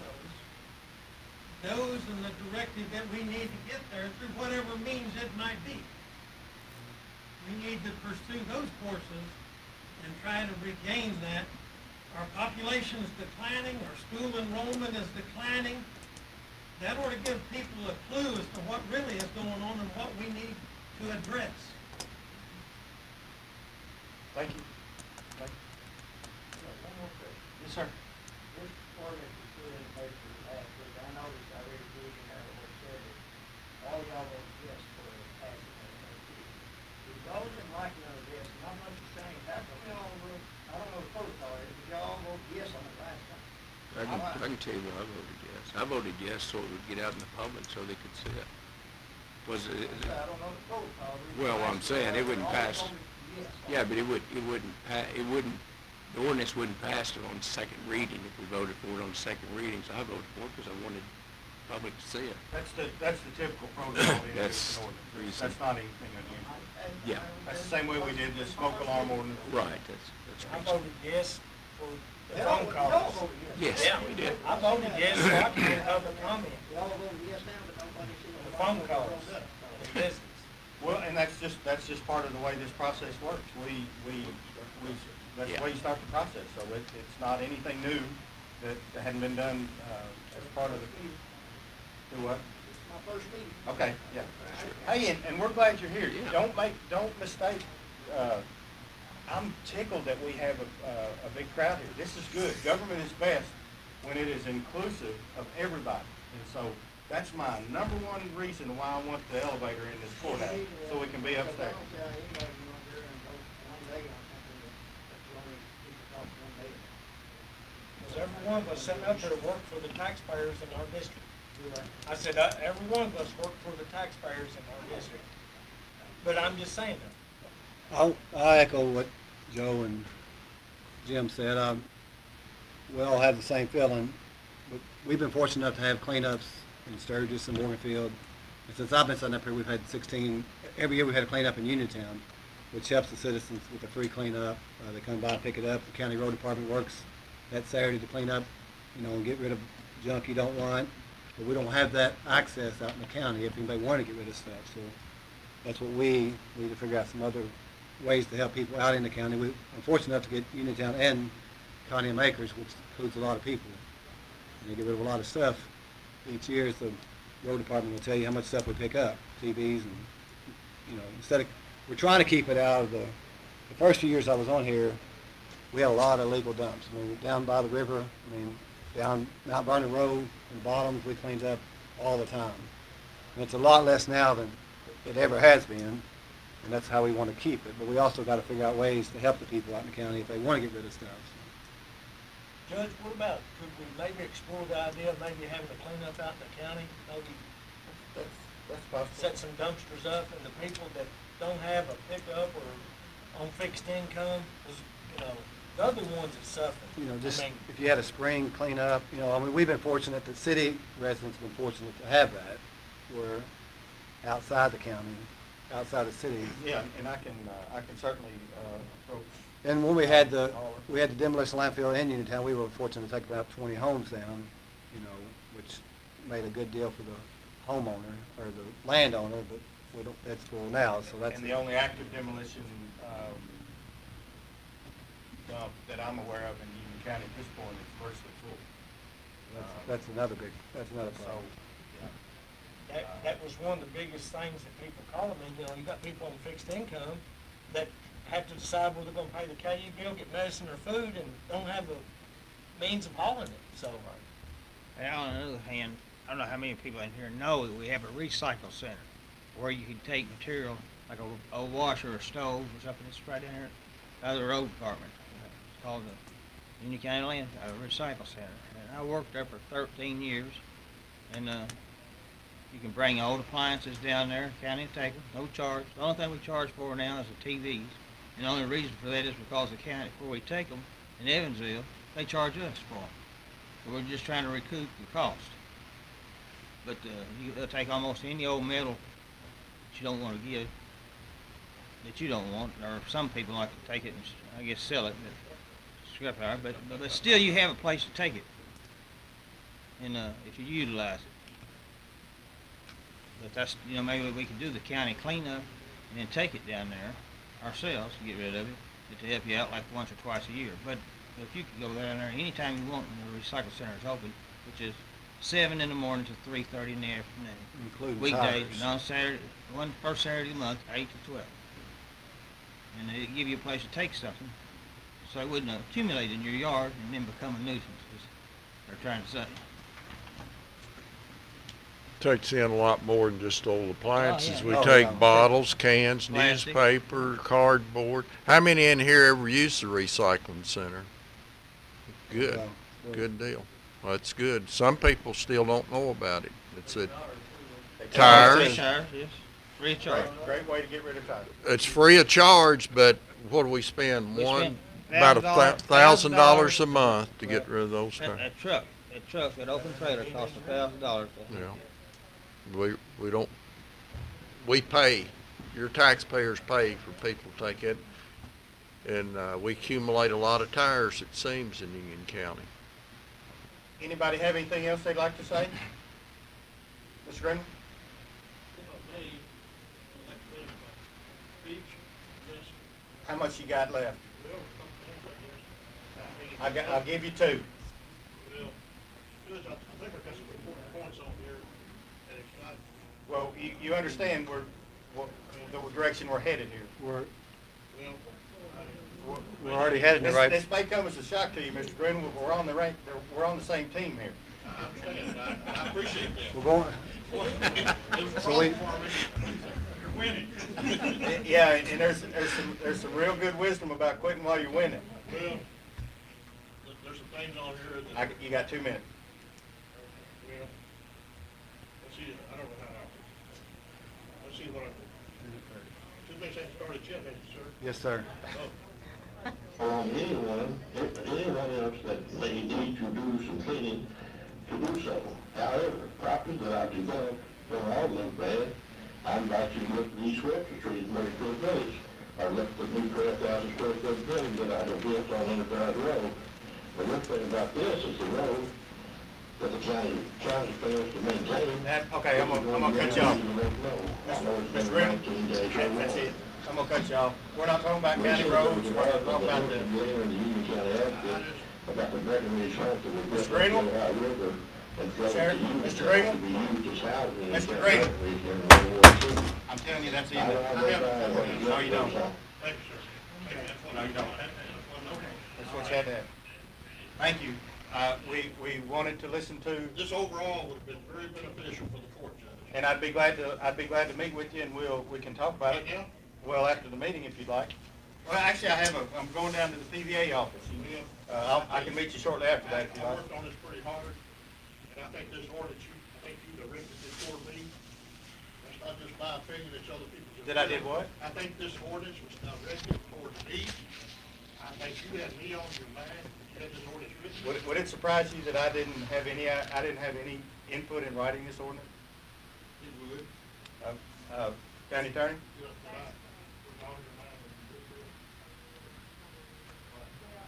[SPEAKER 10] those and the directive that we need to get there through whatever means it might be. We need to pursue those courses and try to regain that. Our population is declining, our school enrollment is declining. That ought to give people a clue as to what really is going on and what we need to address.
[SPEAKER 1] Thank you. One more question. Yes, sir.
[SPEAKER 9] This ordinance was put in the paper last week. I noticed I read the reading out of what it said. All y'all voted yes for passing it. If y'all didn't like none of this, and I'm not just saying that, but we all voted, I don't know the protocol is, but y'all all voted yes on it last time.
[SPEAKER 4] I can tell you why I voted yes. I voted yes so it would get out in the public so they could see it. Was it?
[SPEAKER 9] I don't know the protocol.
[SPEAKER 4] Well, I'm saying it wouldn't pass.
[SPEAKER 9] Yes.
[SPEAKER 4] Yeah, but it wouldn't, the ordinance wouldn't pass it on second reading if we voted for it on second reading, so I voted for it because I wanted the public to see it.
[SPEAKER 1] That's the typical protocol in
[SPEAKER 4] That's
[SPEAKER 1] an ordinance.
[SPEAKER 4] reason.
[SPEAKER 1] That's not anything unusual.
[SPEAKER 4] Yeah.
[SPEAKER 1] That's the same way we did the smoke alarm ordinance.
[SPEAKER 4] Right, that's
[SPEAKER 10] I
[SPEAKER 4] reason.
[SPEAKER 10] voted yes for the
[SPEAKER 9] Y'all
[SPEAKER 10] phone
[SPEAKER 9] y'all
[SPEAKER 10] calls.
[SPEAKER 9] voted yes.
[SPEAKER 4] Yes, we did.
[SPEAKER 10] I voted yes so I could get public comment.
[SPEAKER 9] Y'all voted yes now, but nobody said.
[SPEAKER 10] The phone calls, the business.
[SPEAKER 1] Well, and that's just part of the way this process works. That's the way you start the process. So it's not anything new that hadn't been done, as part of the, do what?
[SPEAKER 9] It's my first meeting.
[SPEAKER 1] Okay, yeah. Hey, and we're glad you're here.
[SPEAKER 4] Yeah.
[SPEAKER 1] Don't mistake, I'm tickled that we have a big crowd here. This is good. Government is best when it is inclusive of everybody. And so that's my number one reason why I want the elevator in this courthouse, so we can be upstairs.
[SPEAKER 10] Because every one of us sitting up there work for the taxpayers in our district. I said, every one of us work for the taxpayers in our district. But I'm just saying that.
[SPEAKER 15] I echo what Joe and Jim said. we all have the same feeling. But we've been fortunate enough to have cleanups in Sturgis and Morganfield. And since I've been sitting up here, we've had 16, every year we've had a cleanup in Uniontown, which helps the citizens with a free cleanup. They come by and pick it up. The county road department works that Saturday to clean up, and get rid of junk you don't want. But we don't have that access out in the county if anybody wanted to get rid of stuff. So that's what we need to figure out, some other ways to help people out in the county. I'm fortunate enough to get Uniontown and Connie and Acres, which includes a lot of people. And they get rid of a lot of stuff. Each year, the road department will tell you how much stuff we pick up, TVs, and instead of, we're trying to keep it out of the first few years I was on here, we had a lot of illegal dumps. Down by the river, down Mount Vernon Road, in the bottoms, we cleaned up all the time. And it's a lot less now than it ever has been, and that's how we want to keep it. But we also got to figure out ways to help the people out in the county if they want to get rid of stuff.
[SPEAKER 10] Judge, what about, could we maybe explore the idea of maybe having a cleanup out in the county? Maybe
[SPEAKER 1] That's possible.
[SPEAKER 10] set some dumpsters up, and the people that don't have a pickup or on fixed income, they're the ones that suffer.
[SPEAKER 15] If you had a spring cleanup, we've been fortunate, the city residents have been fortunate to have that. We're outside the county, outside the city.
[SPEAKER 1] Yeah, and I can certainly approach.
[SPEAKER 15] And when we had the demolition landfill in Uniontown, we were fortunate to take about 20 homes down, which made a good deal for the homeowner or the landowner, but that's full now. So that's
[SPEAKER 1] And the only active demolition dump that I'm aware of in Union County at this point is virtually full.
[SPEAKER 15] That's another problem.
[SPEAKER 10] That was one of the biggest things that people call me. You got people on fixed income that have to decide whether they're going to pay the KU bill, get medicine or food, and don't have the means of hauling it. So,
[SPEAKER 8] And on the other hand, I don't know how many people in here know that we have a recycle center where you can take material like a washer or stove or something that's right in here out of the road department. It's called the Union County Land Recycle Center. And I worked there for 13 years, and you can bring old appliances down there, county will take them, no charge. The only thing we charge for now is the TVs. And the only reason for that is because the county, before we take them in Evansville, they charge us for them. So we're just trying to recoup the cost. But they'll take almost any old metal that you don't want to give, that you don't want, or some people like to take it and, I guess, sell it at scrapyard. But still, you have a place to take it, and if you utilize it. But that's, maybe we could do the county cleanup and then take it down there ourselves to get rid of it, to help you out like once or twice a year. But if you could go down there anytime you want, and the recycle center is open, which is 7 in the morning to 3:30 in the afternoon.
[SPEAKER 15] Including
[SPEAKER 8] weekdays,
[SPEAKER 15] tires.
[SPEAKER 8] and on Saturday, first Saturday of the month, 8 to 12. And they give you a place to take something, so it wouldn't accumulate in your yard and then become a nuisance, as they're trying to say.
[SPEAKER 5] Takes in a lot more than just old appliances.
[SPEAKER 8] yeah.
[SPEAKER 5] We
[SPEAKER 15] Oh,
[SPEAKER 5] take
[SPEAKER 15] yeah.
[SPEAKER 5] bottles, cans,
[SPEAKER 8] Plastic.
[SPEAKER 5] newspaper, cardboard. How many in here ever use the recycling center? Good,
[SPEAKER 15] Yeah.
[SPEAKER 5] good deal. Well, that's good. Some people still don't know about it. It's a
[SPEAKER 8] Free
[SPEAKER 5] tires.
[SPEAKER 8] tires, yes. Free of charge.
[SPEAKER 1] Great way to get rid of tires.
[SPEAKER 5] It's free of charge, but what do we spend?
[SPEAKER 8] We spend
[SPEAKER 5] About $1,000 a month to get
[SPEAKER 8] Right.
[SPEAKER 5] rid of those
[SPEAKER 8] That,
[SPEAKER 5] tires.
[SPEAKER 8] that truck, that open trailer costs $1,000.
[SPEAKER 5] Yeah. We pay, your taxpayers pay for people to take it. And we accumulate a lot of tires, it seems, in Union County.
[SPEAKER 1] Anybody have anything else they'd like to say? Mr. Green? How much you got left? I'll give you 2.
[SPEAKER 10] Judge, I think I've got some important points on here, and it's not.
[SPEAKER 1] Well, you understand the direction we're headed here.
[SPEAKER 15] We're already headed in the right.
[SPEAKER 1] This may come as a shock to you, Mr. Green, but we're on the same team here.
[SPEAKER 10] I understand, I appreciate that.
[SPEAKER 15] We're going. So we.
[SPEAKER 10] You're winning.
[SPEAKER 1] Yeah, and there's some real good wisdom about quitting while you're winning.
[SPEAKER 10] Well, there's some things on here that.
[SPEAKER 1] You got 2 minutes.
[SPEAKER 10] Well, let's see, I don't know how. Let's see what I do. 2 minutes haven't started yet, has it, sir?
[SPEAKER 15] Yes, sir.
[SPEAKER 10] Oh.
[SPEAKER 2] Anyone else that say you need a vehicle on Enterprise Road. The good thing about this is the road that the county fails to maintain.
[SPEAKER 1] Okay, I'm gonna cut you off. Mr. Riddle, that's it. I'm gonna cut you off. We're not talking about county roads, we're not talking about the.
[SPEAKER 2] About the veterinary health that we
[SPEAKER 1] Mr. Greenwell?
[SPEAKER 2] River.
[SPEAKER 1] Sheriff, Mr. Greenwell? Mr. Greenwell?
[SPEAKER 2] Greenwell?
[SPEAKER 1] I'm telling you, that's it. No, you don't.
[SPEAKER 10] Thank you, sir.
[SPEAKER 1] No, you don't. That's what you had to have. Thank you. We wanted to listen to,
[SPEAKER 10] This overall would have been very beneficial for the court judge.
[SPEAKER 1] and I'd be glad to meet with you, and we can talk about it.
[SPEAKER 10] Right now?
[SPEAKER 1] Well, after the meeting, if you'd like. Well, actually, I'm going down to the PVA office. I can meet you shortly after that if you
[SPEAKER 10] I
[SPEAKER 1] like.
[SPEAKER 10] worked on this pretty hard, and I think this ordinance, I think you directed it for me. That's not just my opinion, it's other people's.
[SPEAKER 1] Did I did what?
[SPEAKER 10] I think this ordinance was directed towards me. I think you had me on your mind, you had this ordinance written.
[SPEAKER 1] Would it surprise you that I didn't have any input in writing this ordinance?
[SPEAKER 10] It would.
[SPEAKER 1] County Attorney?
[SPEAKER 10] You know, but I was on your mind when you did this.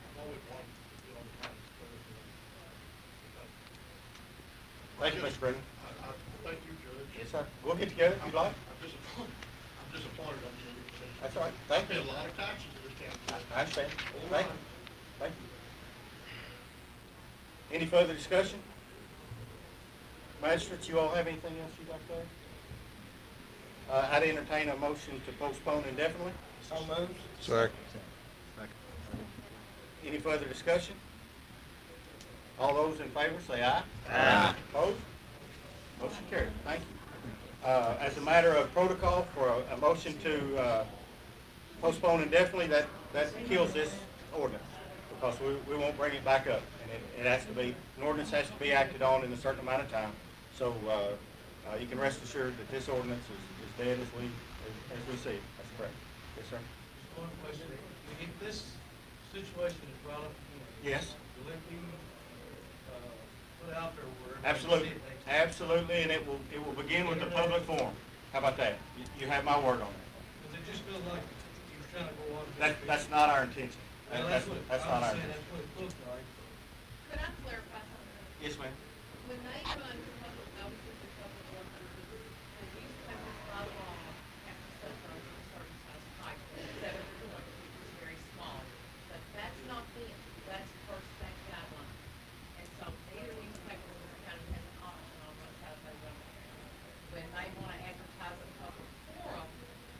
[SPEAKER 10] I'm always wanting to be on the mind.
[SPEAKER 1] Thank you, Mr. Brennan.
[SPEAKER 10] Thank you, Judge.
[SPEAKER 1] Yes, sir. We'll get together if you'd like.
[SPEAKER 10] I'm disappointed on you.
[SPEAKER 1] That's all right.
[SPEAKER 10] I
[SPEAKER 1] Thank
[SPEAKER 10] pay
[SPEAKER 1] you.
[SPEAKER 10] a lot of taxes in this county.
[SPEAKER 1] I understand. Thank you. Thank you. Any further discussion? Magistrates, you all have anything else you'd like to add? I'd entertain a motion to postpone indefinitely. So moved.
[SPEAKER 5] Second.
[SPEAKER 1] Any further discussion? All those in favor say aye.
[SPEAKER 5] Aye.
[SPEAKER 1] Opposed? Motion carried. Thank you. As a matter of protocol for a motion to postpone indefinitely, that kills this ordinance because we won't bring it back up. And it has to be, an ordinance has to be acted on in a certain amount of time. So you can rest assured that this ordinance is dead as we see it. That's correct. Yes, sir?
[SPEAKER 9] One question, if this situation is brought up again.
[SPEAKER 1] Yes.
[SPEAKER 9] Will it be, put out there where?
[SPEAKER 1] Absolutely, absolutely, and it will begin with the public forum. How about that? You have my word on that.
[SPEAKER 9] Because it just feels like you're trying to go on.
[SPEAKER 1] That's not our intention.
[SPEAKER 9] Well,
[SPEAKER 1] That's not our
[SPEAKER 9] I'm saying
[SPEAKER 1] intention.
[SPEAKER 9] that's what it looks like.
[SPEAKER 16] Could I clarify something?
[SPEAKER 1] Yes, ma'am.
[SPEAKER 16] When they run public notices or public orders, the newspapers by law have to set those a certain size type, 7 point, which is very small. But that's not them, that's first state guidelines. And so their newspaper in the county has an option on what size they run. When they want to advertise a public forum,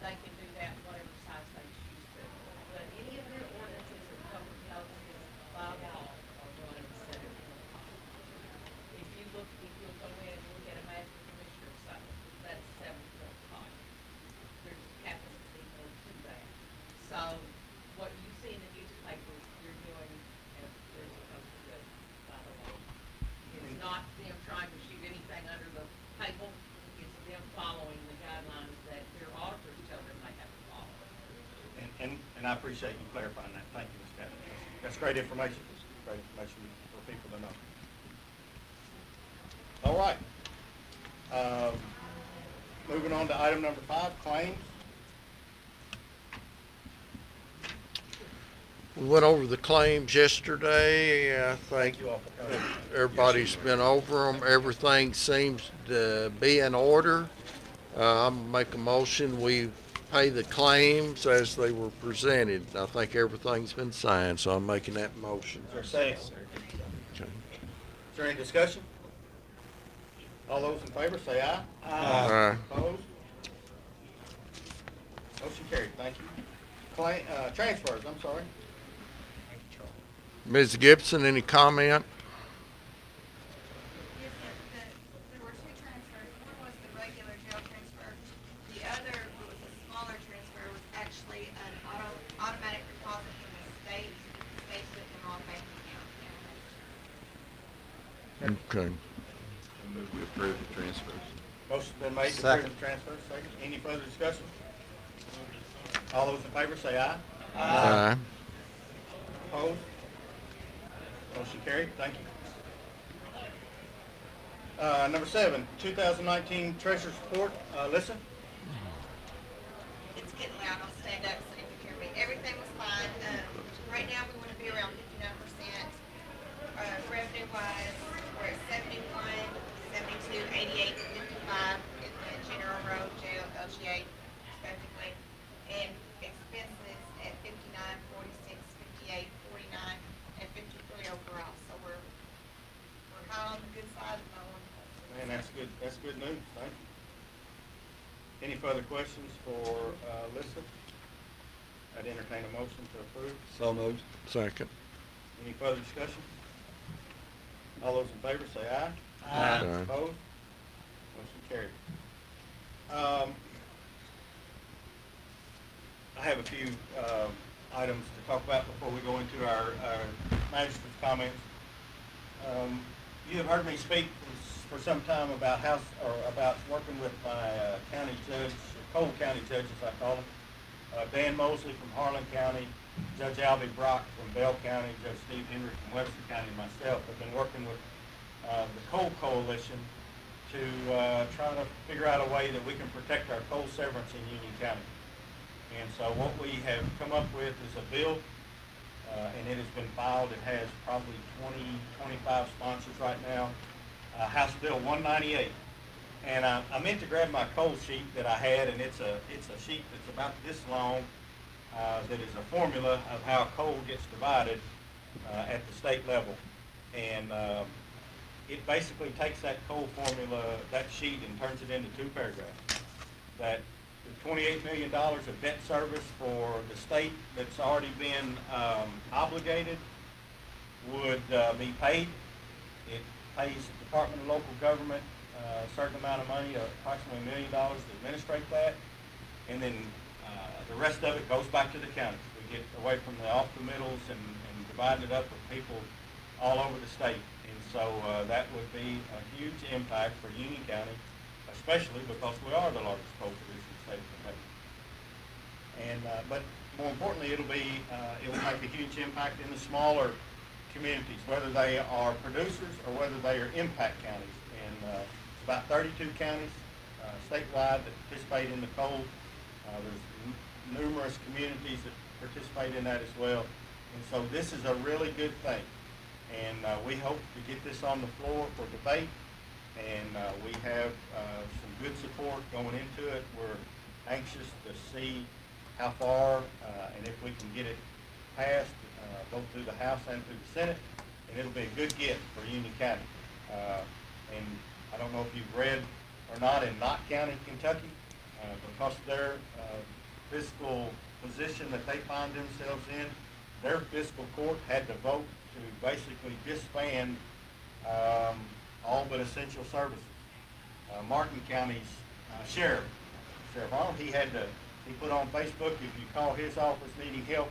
[SPEAKER 16] they can do that whatever size they choose to. But any of their ordinances or public notices by law are run at 7 point. If you'll go in and look at a master commissioner site, that's 7 point height. There just happens to be more to that. So what you see in the newspaper, you're doing as they're supposed to do by the law. It's not them trying to shoot anything under the table, it's them following the guidelines that their auditors tell them they have to follow.
[SPEAKER 1] And I appreciate you clarifying that. Thank you, Ms. Cathy. That's great information. Great information for people to know. All right. Moving on to item number 5, claims.
[SPEAKER 5] We went over the claims yesterday. I think
[SPEAKER 1] you all for coming.
[SPEAKER 5] everybody's been over them. Everything seems to be in order. I'm gonna make a motion. We pay the claims as they were presented. I think everything's been signed, so I'm making that motion.
[SPEAKER 1] Is there a second?
[SPEAKER 5] Okay.
[SPEAKER 1] Is there any discussion? All those in favor say aye.
[SPEAKER 5] Aye.
[SPEAKER 1] Opposed? Motion carried. Thank you. Transfers, I'm sorry.
[SPEAKER 5] Ms. Gibson, any comment?
[SPEAKER 16] Yes, sir. There were 2 transfers. One was the regular jail transfer. The other was a smaller transfer, was actually an automatic deposit from the state. The state put them on bank account.
[SPEAKER 5] Okay.
[SPEAKER 2] Move we approve the transfers.
[SPEAKER 1] Motion's been made to
[SPEAKER 15] Second.
[SPEAKER 1] approve the transfers. Second. Any further discussion? All those in favor say aye.
[SPEAKER 5] Aye.
[SPEAKER 1] Opposed? Motion carried. Thank you. Number 7, 2019 Treasurer's Report. Listen.
[SPEAKER 16] It's getting loud. I'll stand up so you can hear me. Everything was fine. Right now,
[SPEAKER 1] news, thank you. Any further questions for Lisa? I'd entertain a motion to approve.
[SPEAKER 15] So moved.
[SPEAKER 5] Second.
[SPEAKER 1] Any further discussion? All those in favor say aye.
[SPEAKER 5] Aye.
[SPEAKER 1] Opposed? Motion carried. I have a few items to talk about before we go into our magistrate's comments. You have heard me speak for some time about about working with my county judge, Cole County judge as I call him, Dan Mosley from Harlan County, Judge Albie Brock from Bell County, Judge Steve Henry from Webster County, and myself have been working with the Coal Coalition to try to figure out a way that we can protect our coal severance in Union County. And so what we have come up with is a bill, and it has been filed. It has probably 20, 25 sponsors right now. House Bill 198. And I meant to grab my coal sheet that I had, and it's a sheet that's about this long that is a formula of how coal gets divided at the state level. And it basically takes that coal formula, that sheet, and turns it into two paragraphs. That the $28 million of debt service for the state that's already been obligated would be paid. It pays the Department of Local Government a certain amount of money, approximately $1 million to administrate that, and then the rest of it goes back to the counties. We get away from the off-the-middles and dividing it up with people all over the state. And so that would be a huge impact for Union County, especially because we are the largest coal producer in the state of Kentucky. And but more importantly, it will make a huge impact in the smaller communities, whether they are producers or whether they are impact counties. And it's about 32 counties statewide that participate in the coal. There's numerous communities that participate in that as well. And so this is a really good thing. And we hope to get this on the floor for debate. And we have some good support going into it. We're anxious to see how far and if we can get it passed, both through the House and through the Senate. And it'll be a good get for Union County. And I don't know if you've read or not in Knott County, Kentucky, because of their fiscal position that they find themselves in, their fiscal court had to vote to basically disband all but essential services. Martin County's Sheriff Arnold, he put on Facebook, if you call his office needing help,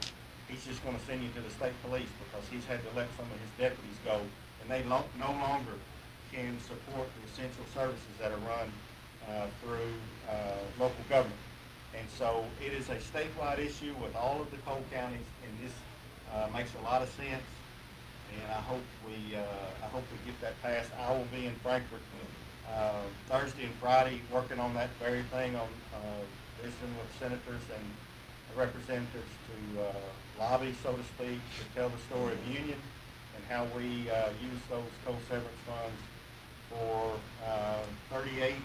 [SPEAKER 1] he's just going to send you to the state police because he's had to let some of his deputies go, and they no longer can support the essential services that are run through local government. And so it is a statewide issue with all of the coal counties, and this makes a lot of sense. And I hope we get that passed. I will be in Frankfurt Thursday and Friday working on that very thing, on visiting with senators and representatives to lobby, so to speak, to tell the story of Union and how we use those coal severance funds for 39%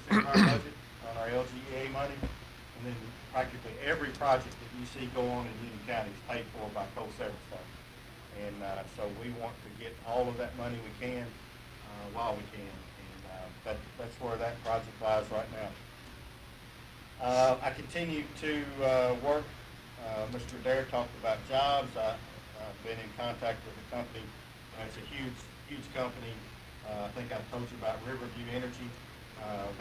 [SPEAKER 1] of our budget on our LGA money. And then practically every project that you see go on in Union County is paid for by coal severance funds. And so we want to get all of that money we can while we can. And that's where that project lies right now. I continue to work. Mr. Adair talked about jobs. I've been in contact with the company. It's a huge company. I think I've told you about Riverview Energy.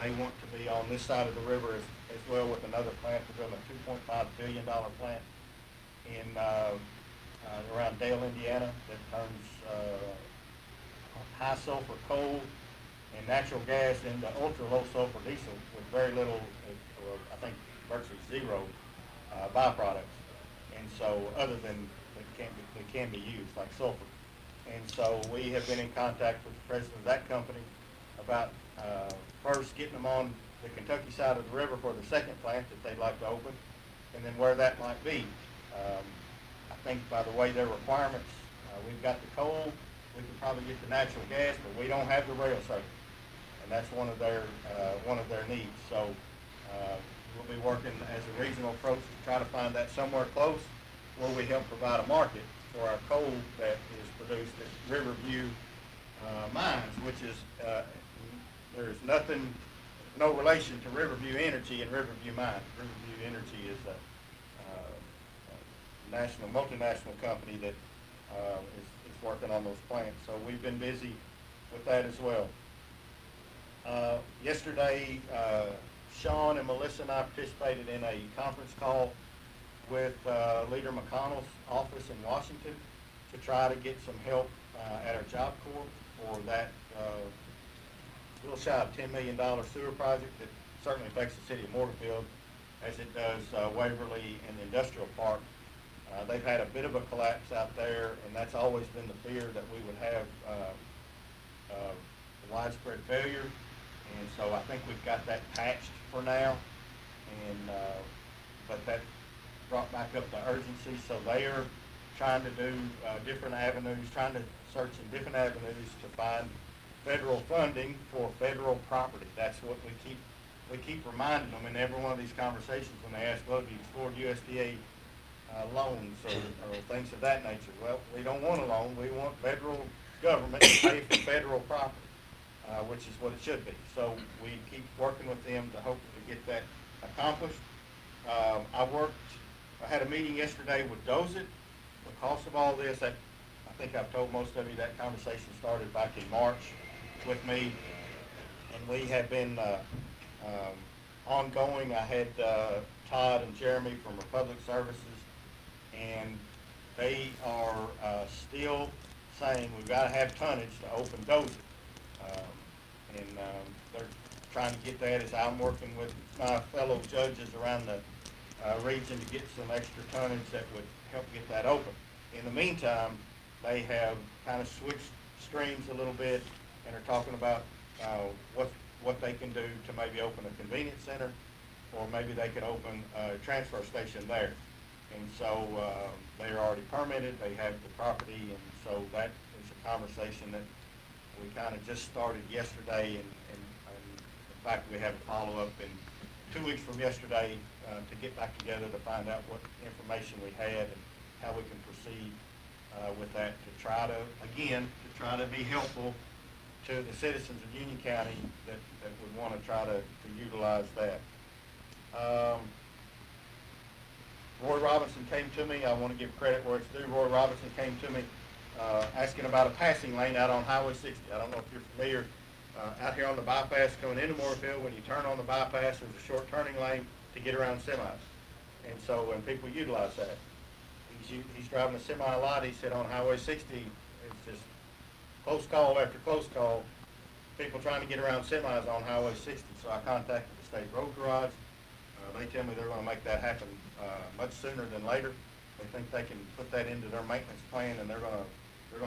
[SPEAKER 1] They want to be on this side of the river as well with another plant. They're building a $2.5 billion plant in around Dale, Indiana, that turns high sulfur coal and natural gas into ultra low sulfur diesel with very little, I think virtually zero byproducts. And so other than that can be used, like sulfur. And so we have been in contact with the president of that company about first getting them on the Kentucky side of the river for the second plant that they'd like to open, and then where that might be. I think by the way their requirements, we've got the coal, we can probably get the natural gas, but we don't have the rail service, and that's one of their needs. So we'll be working as a regional approach to try to find that somewhere close where we help provide a market for our coal that is produced at Riverview Mines, which is there's nothing, no relation to Riverview Energy and Riverview Mine. Riverview Energy is a national, multinational company that is working on those plants. So we've been busy with that as well. Yesterday, Sean and Melissa and I participated in a conference call with Leader McConnell's office in Washington to try to get some help at our Job Corps for that little shy of $10 million sewer project that certainly affects the city of Morganfield as it does Waverly and the industrial park. They've had a bit of a collapse out there, and that's always been the fear, that we would have widespread failure. And so I think we've got that patched for now, and but that brought back up the urgency. So they are trying to do different avenues, trying to search in different avenues to find federal funding for federal property. That's what we keep reminding them in every one of these conversations when they ask, well, have you explored USDA loans or things of that nature? Well, we don't want a loan. We want federal government to pay for federal property, which is what it should be. So we keep working with them to hope to get that accomplished. I had a meeting yesterday with Dozit. Because of all this, I think I've told most of you that conversation started back in March with me, and we have been ongoing. I had Todd and Jeremy from Republic Services, and they are still saying we've got to have tonnage to open Dozit. They're trying to get that as I'm working with my fellow judges around the region to get some extra tonnage that would help get that open. In the meantime, they have kind of switched streams a little bit and are talking about what they can do to maybe open a convenience center, or maybe they could open a transfer station there. And so they are already permitted, they have the property, and so that is a conversation that we kind of just started yesterday, and in fact we have a follow-up in 2 weeks from yesterday to get back together to find out what information we had and how we can proceed with that to try to be helpful to the citizens of Union County that would want to try to utilize that. Roy Robinson came to me. I want to give credit where it's due. Roy Robinson came to me asking about a passing lane out on Highway 60. I don't know if you're familiar. Out here on the bypass coming into Moorefield, when you turn on the bypass, there's a short turning lane to get around semis. And so when people utilize that, he's driving a semi a lot. He said on Highway 60, it's just close call after close call, people trying to get around semis on Highway 60. So I contacted the State Road Garage. They tell me they're going to make that happen much sooner than later. They think they can put that into their maintenance plan, and they're going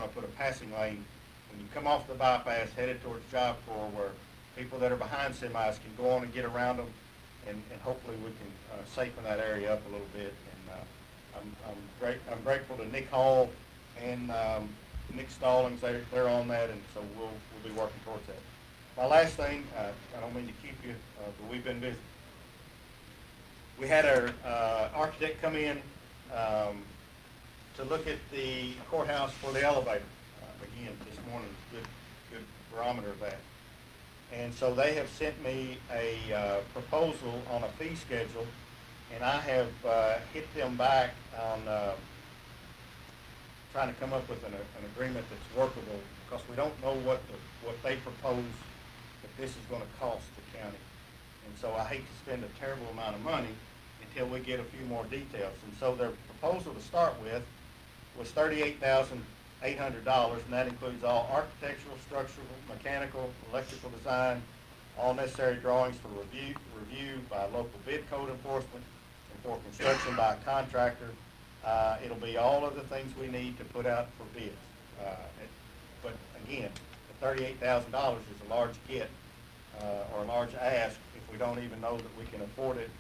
[SPEAKER 1] to put a passing lane when you come off the bypass headed towards Job Corps, where people that are behind semis can go on and get around them, and hopefully we can safen that area up a little bit. And I'm grateful to Nick Hall and Nick Stallings. They're on that, and so we'll be working towards that. My last thing, I don't mean to keep you, but we've been busy. We had our architect come in to look at the courthouse for the elevator. Again, this morning, good barometer of that. And so they have sent me a proposal on a fee schedule, and I have hit them back on trying to come up with an agreement that's workable, because we don't know what they propose that this is going to cost the county. And so I hate to spend a terrible amount of money until we get a few more details. And so their proposal to start with was $38,800, and that includes all architectural, structural, mechanical, electrical design, all necessary drawings for review by local bid code enforcement, and for construction by a contractor. It'll be all of the things we need to put out for bids. But again, the $38,000 is a large get or a large ask if we don't even know that we can afford it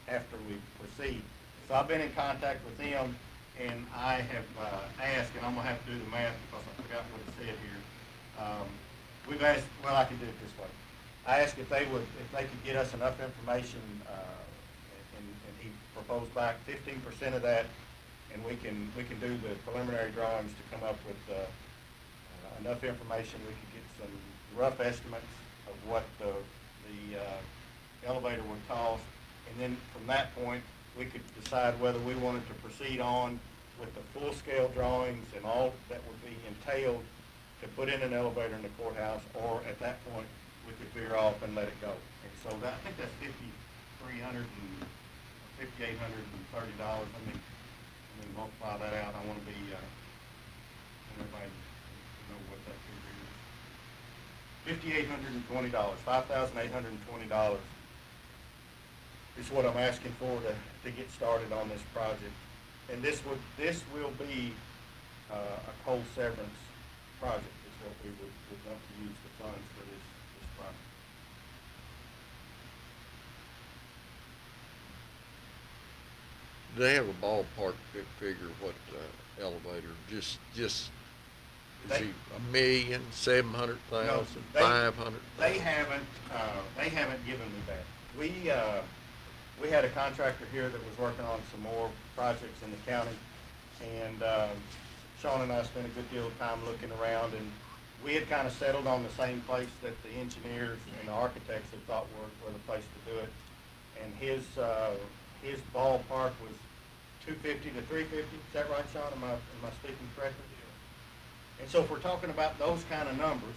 [SPEAKER 1] after we proceed. So I've been in contact with them, and I have asked, and I'm going to have to do the math because I forgot what it said here. We've asked, well, I can do it this way. I asked if they could get us enough information, and he proposed back 15% of that, and we can do the preliminary drawings to come up with enough information. We could get some rough estimates of what the elevator would cost. And then from that point, we could decide whether we wanted to proceed on with the full-scale drawings and all that would be entailed to put in an elevator in the courthouse, or at that point, we could veer off and let it go. And so that, I think that's $5,830. Let me multiply that out. I want to be, everybody to know what that figure is. $5,820, $5,820 is what I'm asking for to get started on this project. And this will be a coal severance project is what we would want to use the funds for this project.
[SPEAKER 5] Do they have a ballpark figure what elevator, just, is he $1,700,000,
[SPEAKER 1] No,
[SPEAKER 5] 500,000?
[SPEAKER 1] They haven't given me that. We had a contractor here that was working on some more projects in the county, and Sean and I spent a good deal of time looking around, and we had kind of settled on the same place that the engineers and the architects had thought were the place to do it. And his ballpark was $250 to $350. Is that right, Sean? Am I speaking correctly? And so if we're talking about those kind of numbers,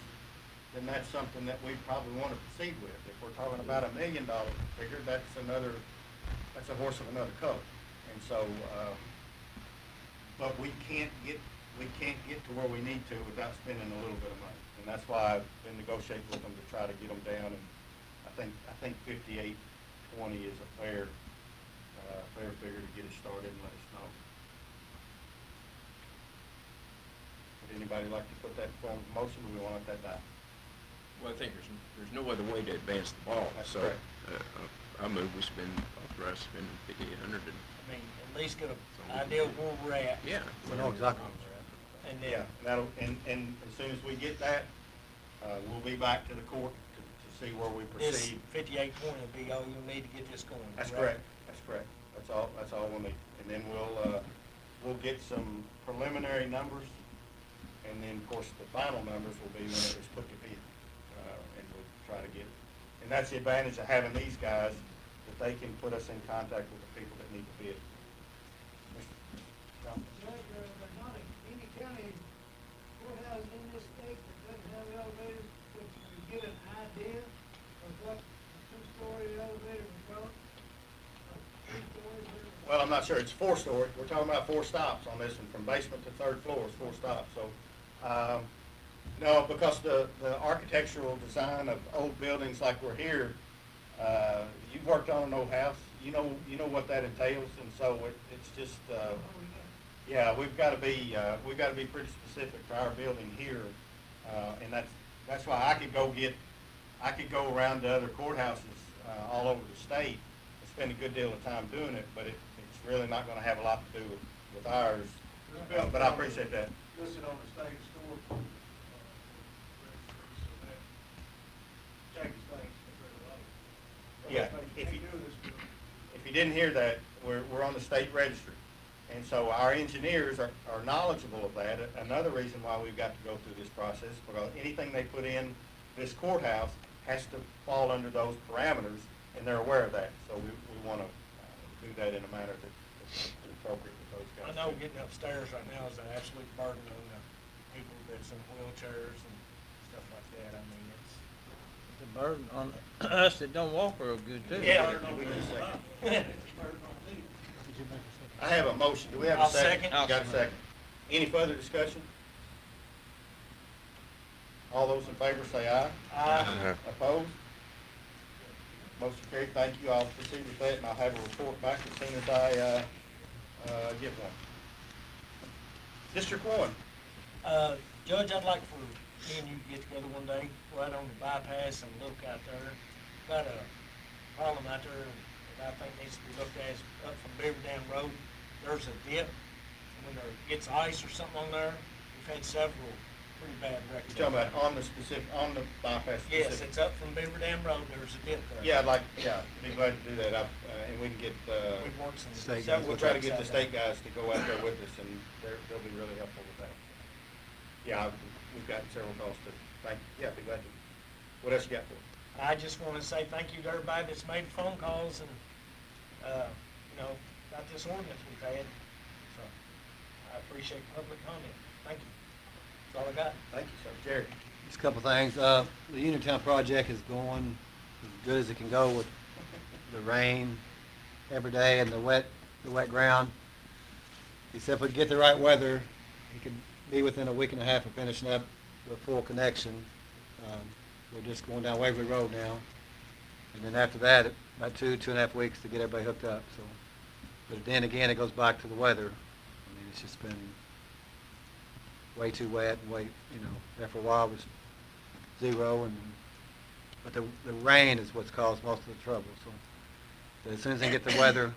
[SPEAKER 1] then that's something that we probably want to proceed with. If we're talking about $1 million figure, that's a horse of another color. And so, but we can't get to where we need to without spending a little bit of money. And that's why I've been negotiating with them to try to get them down. And I think 5820 is a fair figure to get us started and let us know. Would anybody like to put that in form of motion, or do we want to let that die?
[SPEAKER 4] Well, I think there's no other way to advance the ball.
[SPEAKER 1] That's
[SPEAKER 4] So,
[SPEAKER 1] correct.
[SPEAKER 4] I move we authorize spending $5,800
[SPEAKER 10] I mean, at least get an idea of where we're at.
[SPEAKER 4] yeah.
[SPEAKER 15] We know exactly.
[SPEAKER 10] And then,
[SPEAKER 1] Yeah, and as soon as we get that, we'll be back to the court to see where we
[SPEAKER 10] this
[SPEAKER 1] proceed.
[SPEAKER 10] 5820 will be all you need to get this going.
[SPEAKER 1] That's correct, that's correct. That's all we'll need. And then we'll get some preliminary numbers, and then, of course, the final numbers will be when it was put to bid. And we'll try to get, and that's the advantage of having these guys, that they can put us in contact with the people that need to bid.
[SPEAKER 6] Judge, there's not any county courthouse in this state that doesn't have elevators, which you get an idea of what a two-story elevator would cost?
[SPEAKER 1] Well, I'm not sure, it's 4-story, we're talking about 4 stops on this one, from basement to 3rd floor is 4 stops, so, no, because the architectural design of old buildings like we're here, you've worked on an old house, you know what that entails, and so it's just, yeah, we've got to be pretty specific to our building here, and that's why I could go around to other courthouses, all over the state, and spend a good deal of time doing it, but it's really not going to have a lot to do with ours, but I appreciate that.
[SPEAKER 9] Listed on the state store.
[SPEAKER 1] Yeah, if you didn't hear that, we're on the state registry. And so our engineers are knowledgeable of that. Another reason why we've got to go through this process, because anything they put in this courthouse has to fall under those parameters, and they're aware of that. So we want to do that in a manner that's appropriate with those guys.
[SPEAKER 10] I know getting upstairs right now is an absolute burden on the people that's in wheelchairs and stuff like that. I mean, it's
[SPEAKER 8] The burden on us that don't walk real good too.
[SPEAKER 10] Yeah.
[SPEAKER 1] I have a motion. Do we have a
[SPEAKER 10] I'll
[SPEAKER 1] second?
[SPEAKER 10] second. I'll
[SPEAKER 1] Got a second. Any further discussion? All those in favor say aye.
[SPEAKER 10] Aye.
[SPEAKER 1] Opposed? Motion carried. Thank you. I'll proceed with that, and I'll have a report back as soon as I get one. District 1.
[SPEAKER 10] Judge, I'd like for me and you to get together one day, right on the bypass and look out there. Got a problem out there that I think needs to be looked at, is up from Beaver Dam Road. There's a dip, and when there gets ice or something on there, we've had several pretty bad wrecks.
[SPEAKER 1] You're talking about on the bypass specific?
[SPEAKER 10] Yes, it's up from Beaver Dam Road, there's a dip there.
[SPEAKER 1] Yeah, be glad to do that, and we can get,
[SPEAKER 10] We've worked some.
[SPEAKER 15] State
[SPEAKER 10] several
[SPEAKER 1] we'll try to
[SPEAKER 10] trucks
[SPEAKER 1] get the
[SPEAKER 10] out
[SPEAKER 1] state guys to go out there with us, and they'll be really helpful with that. Yeah, we've gotten several calls to, be glad to. What else you got for me?
[SPEAKER 10] I just want to say thank you to everybody that's made phone calls and, about this ordinance we've had. So I appreciate public comment. Thank you. That's all I got.
[SPEAKER 1] Thank you, sir. Jerry?
[SPEAKER 15] Just a couple of things. The Uniontown project is going as good as it can go with the rain every day and the wet ground. He said if we get the right weather, he could be within a week and a half of finishing up the full connection. We're just going down Waverly Road now. And then after that, about 2.5 weeks to get everybody hooked up. So, but then again, it goes back to the weather. I mean, it's just been way too wet and there for a while it was 0 but the rain is what's caused most of the trouble. So, but as soon as they get the weather,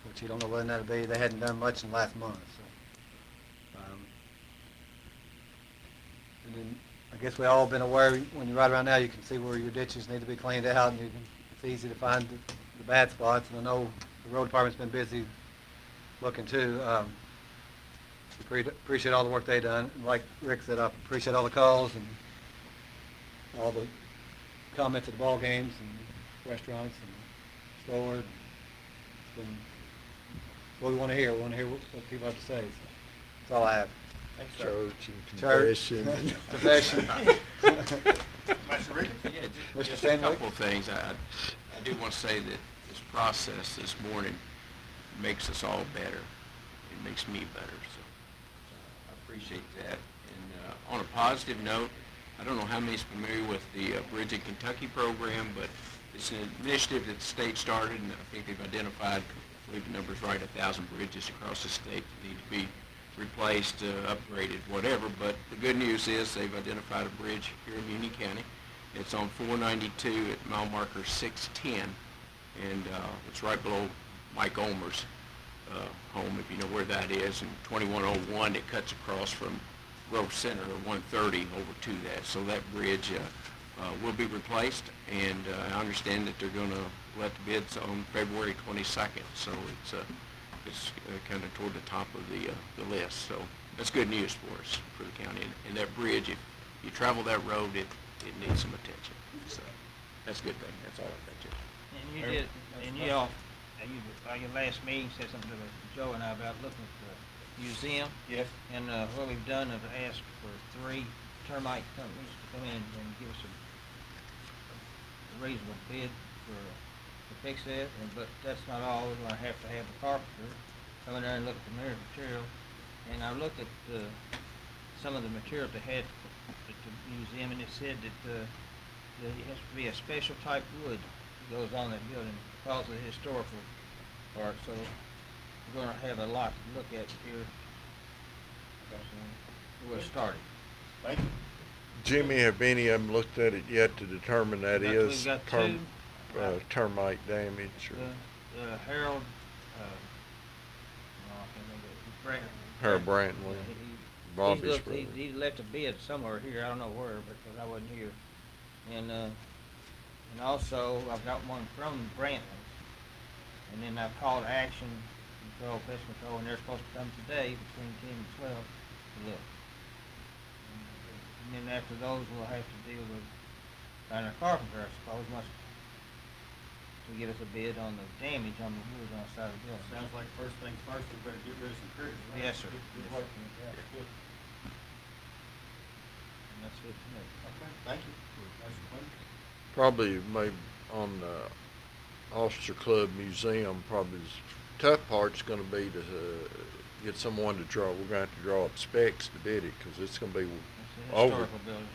[SPEAKER 15] which you don't know when that'll be, they hadn't done much in the last month. So, and then I guess we all been aware when you ride around now, you can see where your ditches need to be cleaned out, and it's easy to find the bad spots. And I know the road department's been busy looking too. Appreciate all the work they done. And like Rick said, I appreciate all the calls and all the comments at the ball games and restaurants and stores. It's been what we want to hear. We want to hear what people have to say. So that's all I have.
[SPEAKER 1] Thanks, sir.
[SPEAKER 5] Church and confession.
[SPEAKER 1] Master Rick?
[SPEAKER 4] Yeah,
[SPEAKER 15] Mr.
[SPEAKER 4] just a
[SPEAKER 15] Stanley?
[SPEAKER 4] couple of things. I do want to say that this process this morning makes us all better. It makes me better, so I appreciate that. And on a positive note, I don't know how many's familiar with the Bridge in Kentucky program, but it's an initiative that the state started, and I think they've identified, I believe the number's right, 1,000 bridges across the state that need to be replaced, upgraded, whatever. But the good news is they've identified a bridge here in Union County. It's on 492 at mile marker 610, and it's right below Mike Olmer's home, if you know where that is, and 2101 it cuts across from Grove Center, or 130 over to that. So that bridge will be replaced, and I understand that they're going to let the bids on February 22nd. So it's kind of toward the top of the list. So that's good news for us, for the county. And that bridge, if you travel that road, it needs some attention. So that's a good thing. That's all I got, Judge.
[SPEAKER 8] And you did, and you all, your last meeting said something to Joe and I about looking at the museum.
[SPEAKER 1] Yes.
[SPEAKER 8] And what we've done is asked for 3 termite companies to come in and give us a reasonable bid to fix that. But that's not all. We're going to have a carpenter come in there and look at the material. And I looked at some of the material they had at the museum, and it said that it has to be a special type wood that goes on that building because of the historical part. So we're going to have a lot to look at here. We'll start it.
[SPEAKER 1] Thank you.
[SPEAKER 5] Jimmy, have any of them looked at it yet to determine that
[SPEAKER 8] We've
[SPEAKER 5] is
[SPEAKER 8] got 2.
[SPEAKER 5] termite damage? Or
[SPEAKER 8] Harold, I can't remember,
[SPEAKER 5] Harold Brantley, Bobby's brother.
[SPEAKER 8] he left a bid somewhere here, I don't know where, because I wasn't here. And also, I've got one from Brantley. And then I've called Action Control, Pest Control, and they're supposed to come today between 10 and 12 to look. And then after those, we'll have to deal with finding a carpenter, I suppose, to give us a bid on the damage on the wood on the side of the building.
[SPEAKER 1] Sounds like first things first, we better get rid of some critters. Right?
[SPEAKER 8] Yes, sir.
[SPEAKER 1] Good work. Yeah, good.
[SPEAKER 8] And that's it for me.
[SPEAKER 1] Okay, thank you. Master Quinn?
[SPEAKER 5] Probably maybe on the Officer Club Museum, probably the tough part's going to be to get someone to draw. We're going to have to draw up specs to bid it, because it's going to be
[SPEAKER 8] It's a
[SPEAKER 5] over.
[SPEAKER 8] historical building,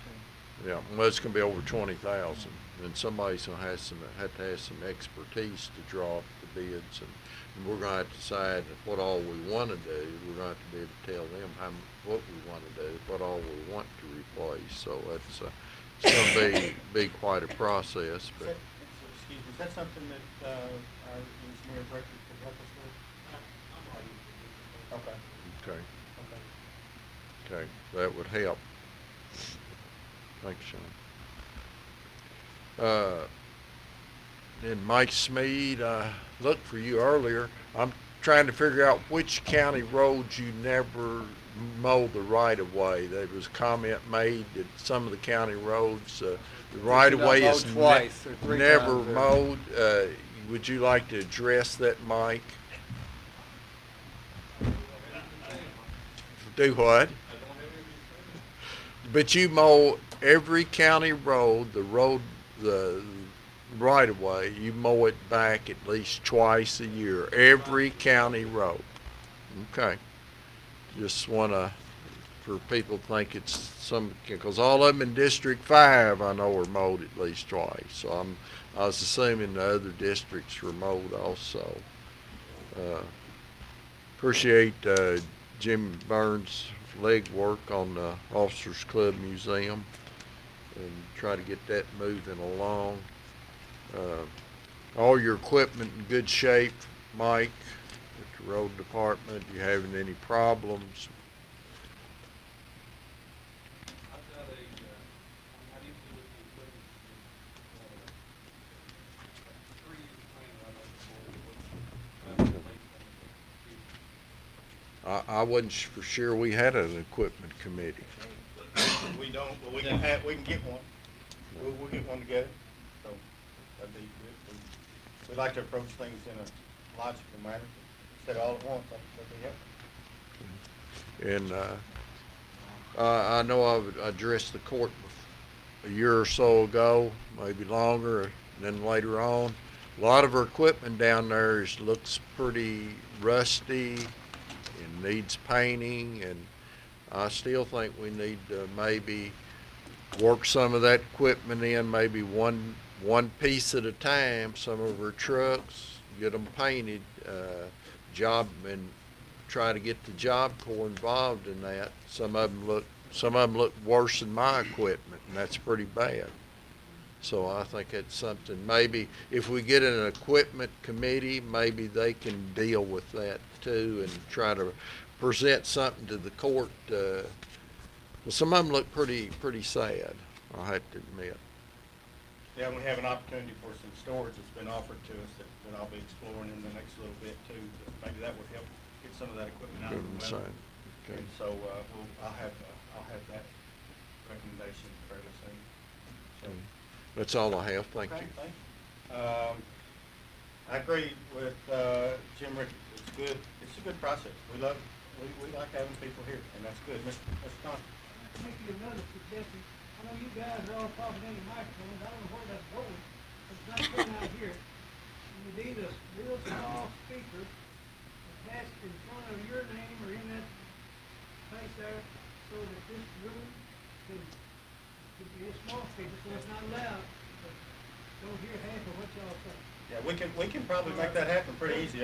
[SPEAKER 8] too.
[SPEAKER 5] Yeah, well, it's going to be over 20,000, and somebody's going to have to have some expertise to draw up the bids, and we're going to have to decide what all we want to do. We're going to have to be able to tell them what we want to do, what all we want to replace. So it's going to be quite a process. But
[SPEAKER 1] Excuse me, is that something that our engineering director could help us with? Okay.
[SPEAKER 5] okay,
[SPEAKER 1] Okay.
[SPEAKER 5] okay, that would help. Thanks, Sean. Then Mike Smead, I looked for you earlier. I'm trying to figure out which county roads you never mow the right-of-way. There was a comment made that some of the county roads, the right-of-way
[SPEAKER 15] mowed
[SPEAKER 5] is
[SPEAKER 15] twice or three
[SPEAKER 5] never
[SPEAKER 15] times, or-
[SPEAKER 5] mowed. Would you like to address that, Mike? Do what? But you mow every county road, the right-of-way, you mow it back at least twice a year, every county road. Okay. Just wanna, for people to think it's some, because all of them in District 5, I know, are mowed at least twice. So I was assuming the other districts were mowed also. Appreciate Jim Burns' legwork on the Officers Club Museum and try to get that moving along. All your equipment in good shape, Mike, at the road department. You having any problems?
[SPEAKER 9] I've got a, how do you do with the equipment? 3 years training right now.
[SPEAKER 5] I wasn't for sure we had an equipment committee.
[SPEAKER 1] We don't, but we can get one. We'll get one together, so that'd be good. We'd like to approach things in a logical manner, instead of all at once, that'd be helpful.
[SPEAKER 5] And I know I've addressed the court a year or so ago, maybe longer, and then later on. A lot of our equipment down there looks pretty rusty and needs painting, and I still think we need to maybe work some of that equipment in, maybe one piece at a time. Some of our trucks, get them painted, and try to get the Job Corps involved in that. Some of them look worse than my equipment, and that's pretty bad. So I think it's something, maybe if we get an equipment committee, maybe they can deal with that too and try to present something to the court. Well, some of them look pretty sad, I have to admit.
[SPEAKER 1] Yeah, we have an opportunity for some storage that's been offered to us that I'll be exploring in the next little bit too. Maybe that would help get some of that equipment out of the way.
[SPEAKER 5] Okay.
[SPEAKER 1] And so, I'll have that recommendation fairly soon. So.
[SPEAKER 5] That's all I have. Thank
[SPEAKER 1] Okay,
[SPEAKER 5] you.
[SPEAKER 1] thank you. I agree with Jim Ricketts. It's good. It's a good process. We like having people here, and that's good. Mr. Thompson.
[SPEAKER 14] Make you another suggestion. I know you guys are all talking in your microphones. I don't know where that's going. It's not coming out here. You need a real small speaker attached in front of your name or in that place there, so that this room could be a small speaker, so it's not loud, but don't hear half of what y'all say.
[SPEAKER 1] Yeah, we can probably make that happen pretty easy.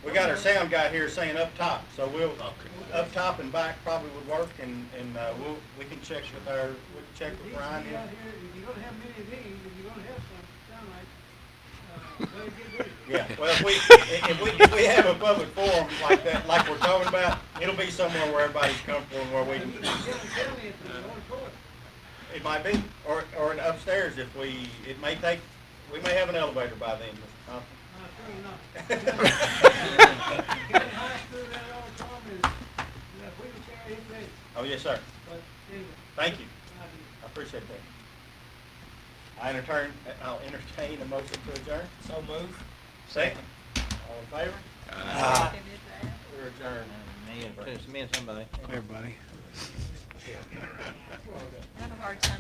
[SPEAKER 1] We got our sound guy here saying up top, so up top and back probably would work, and we can check with Ryan here.
[SPEAKER 14] If you're gonna have many of these, if you're gonna have some, sound like, better get ready.
[SPEAKER 1] Yeah, well, if we have a public forum like that, like we're talking about, it'll be somewhere where everybody's comfortable and where we can. It might be, or upstairs if we may have an elevator by then, Mr. Thompson.
[SPEAKER 14] Surely not.
[SPEAKER 1] Oh, yes, sir.
[SPEAKER 14] But anyway.
[SPEAKER 1] Thank you. I appreciate that. I'll entertain a motion to adjourn.
[SPEAKER 10] So moved.
[SPEAKER 1] Second. All in favor? We're adjourned.
[SPEAKER 8] Me and somebody.
[SPEAKER 15] Everybody.
[SPEAKER 3] I have a hard time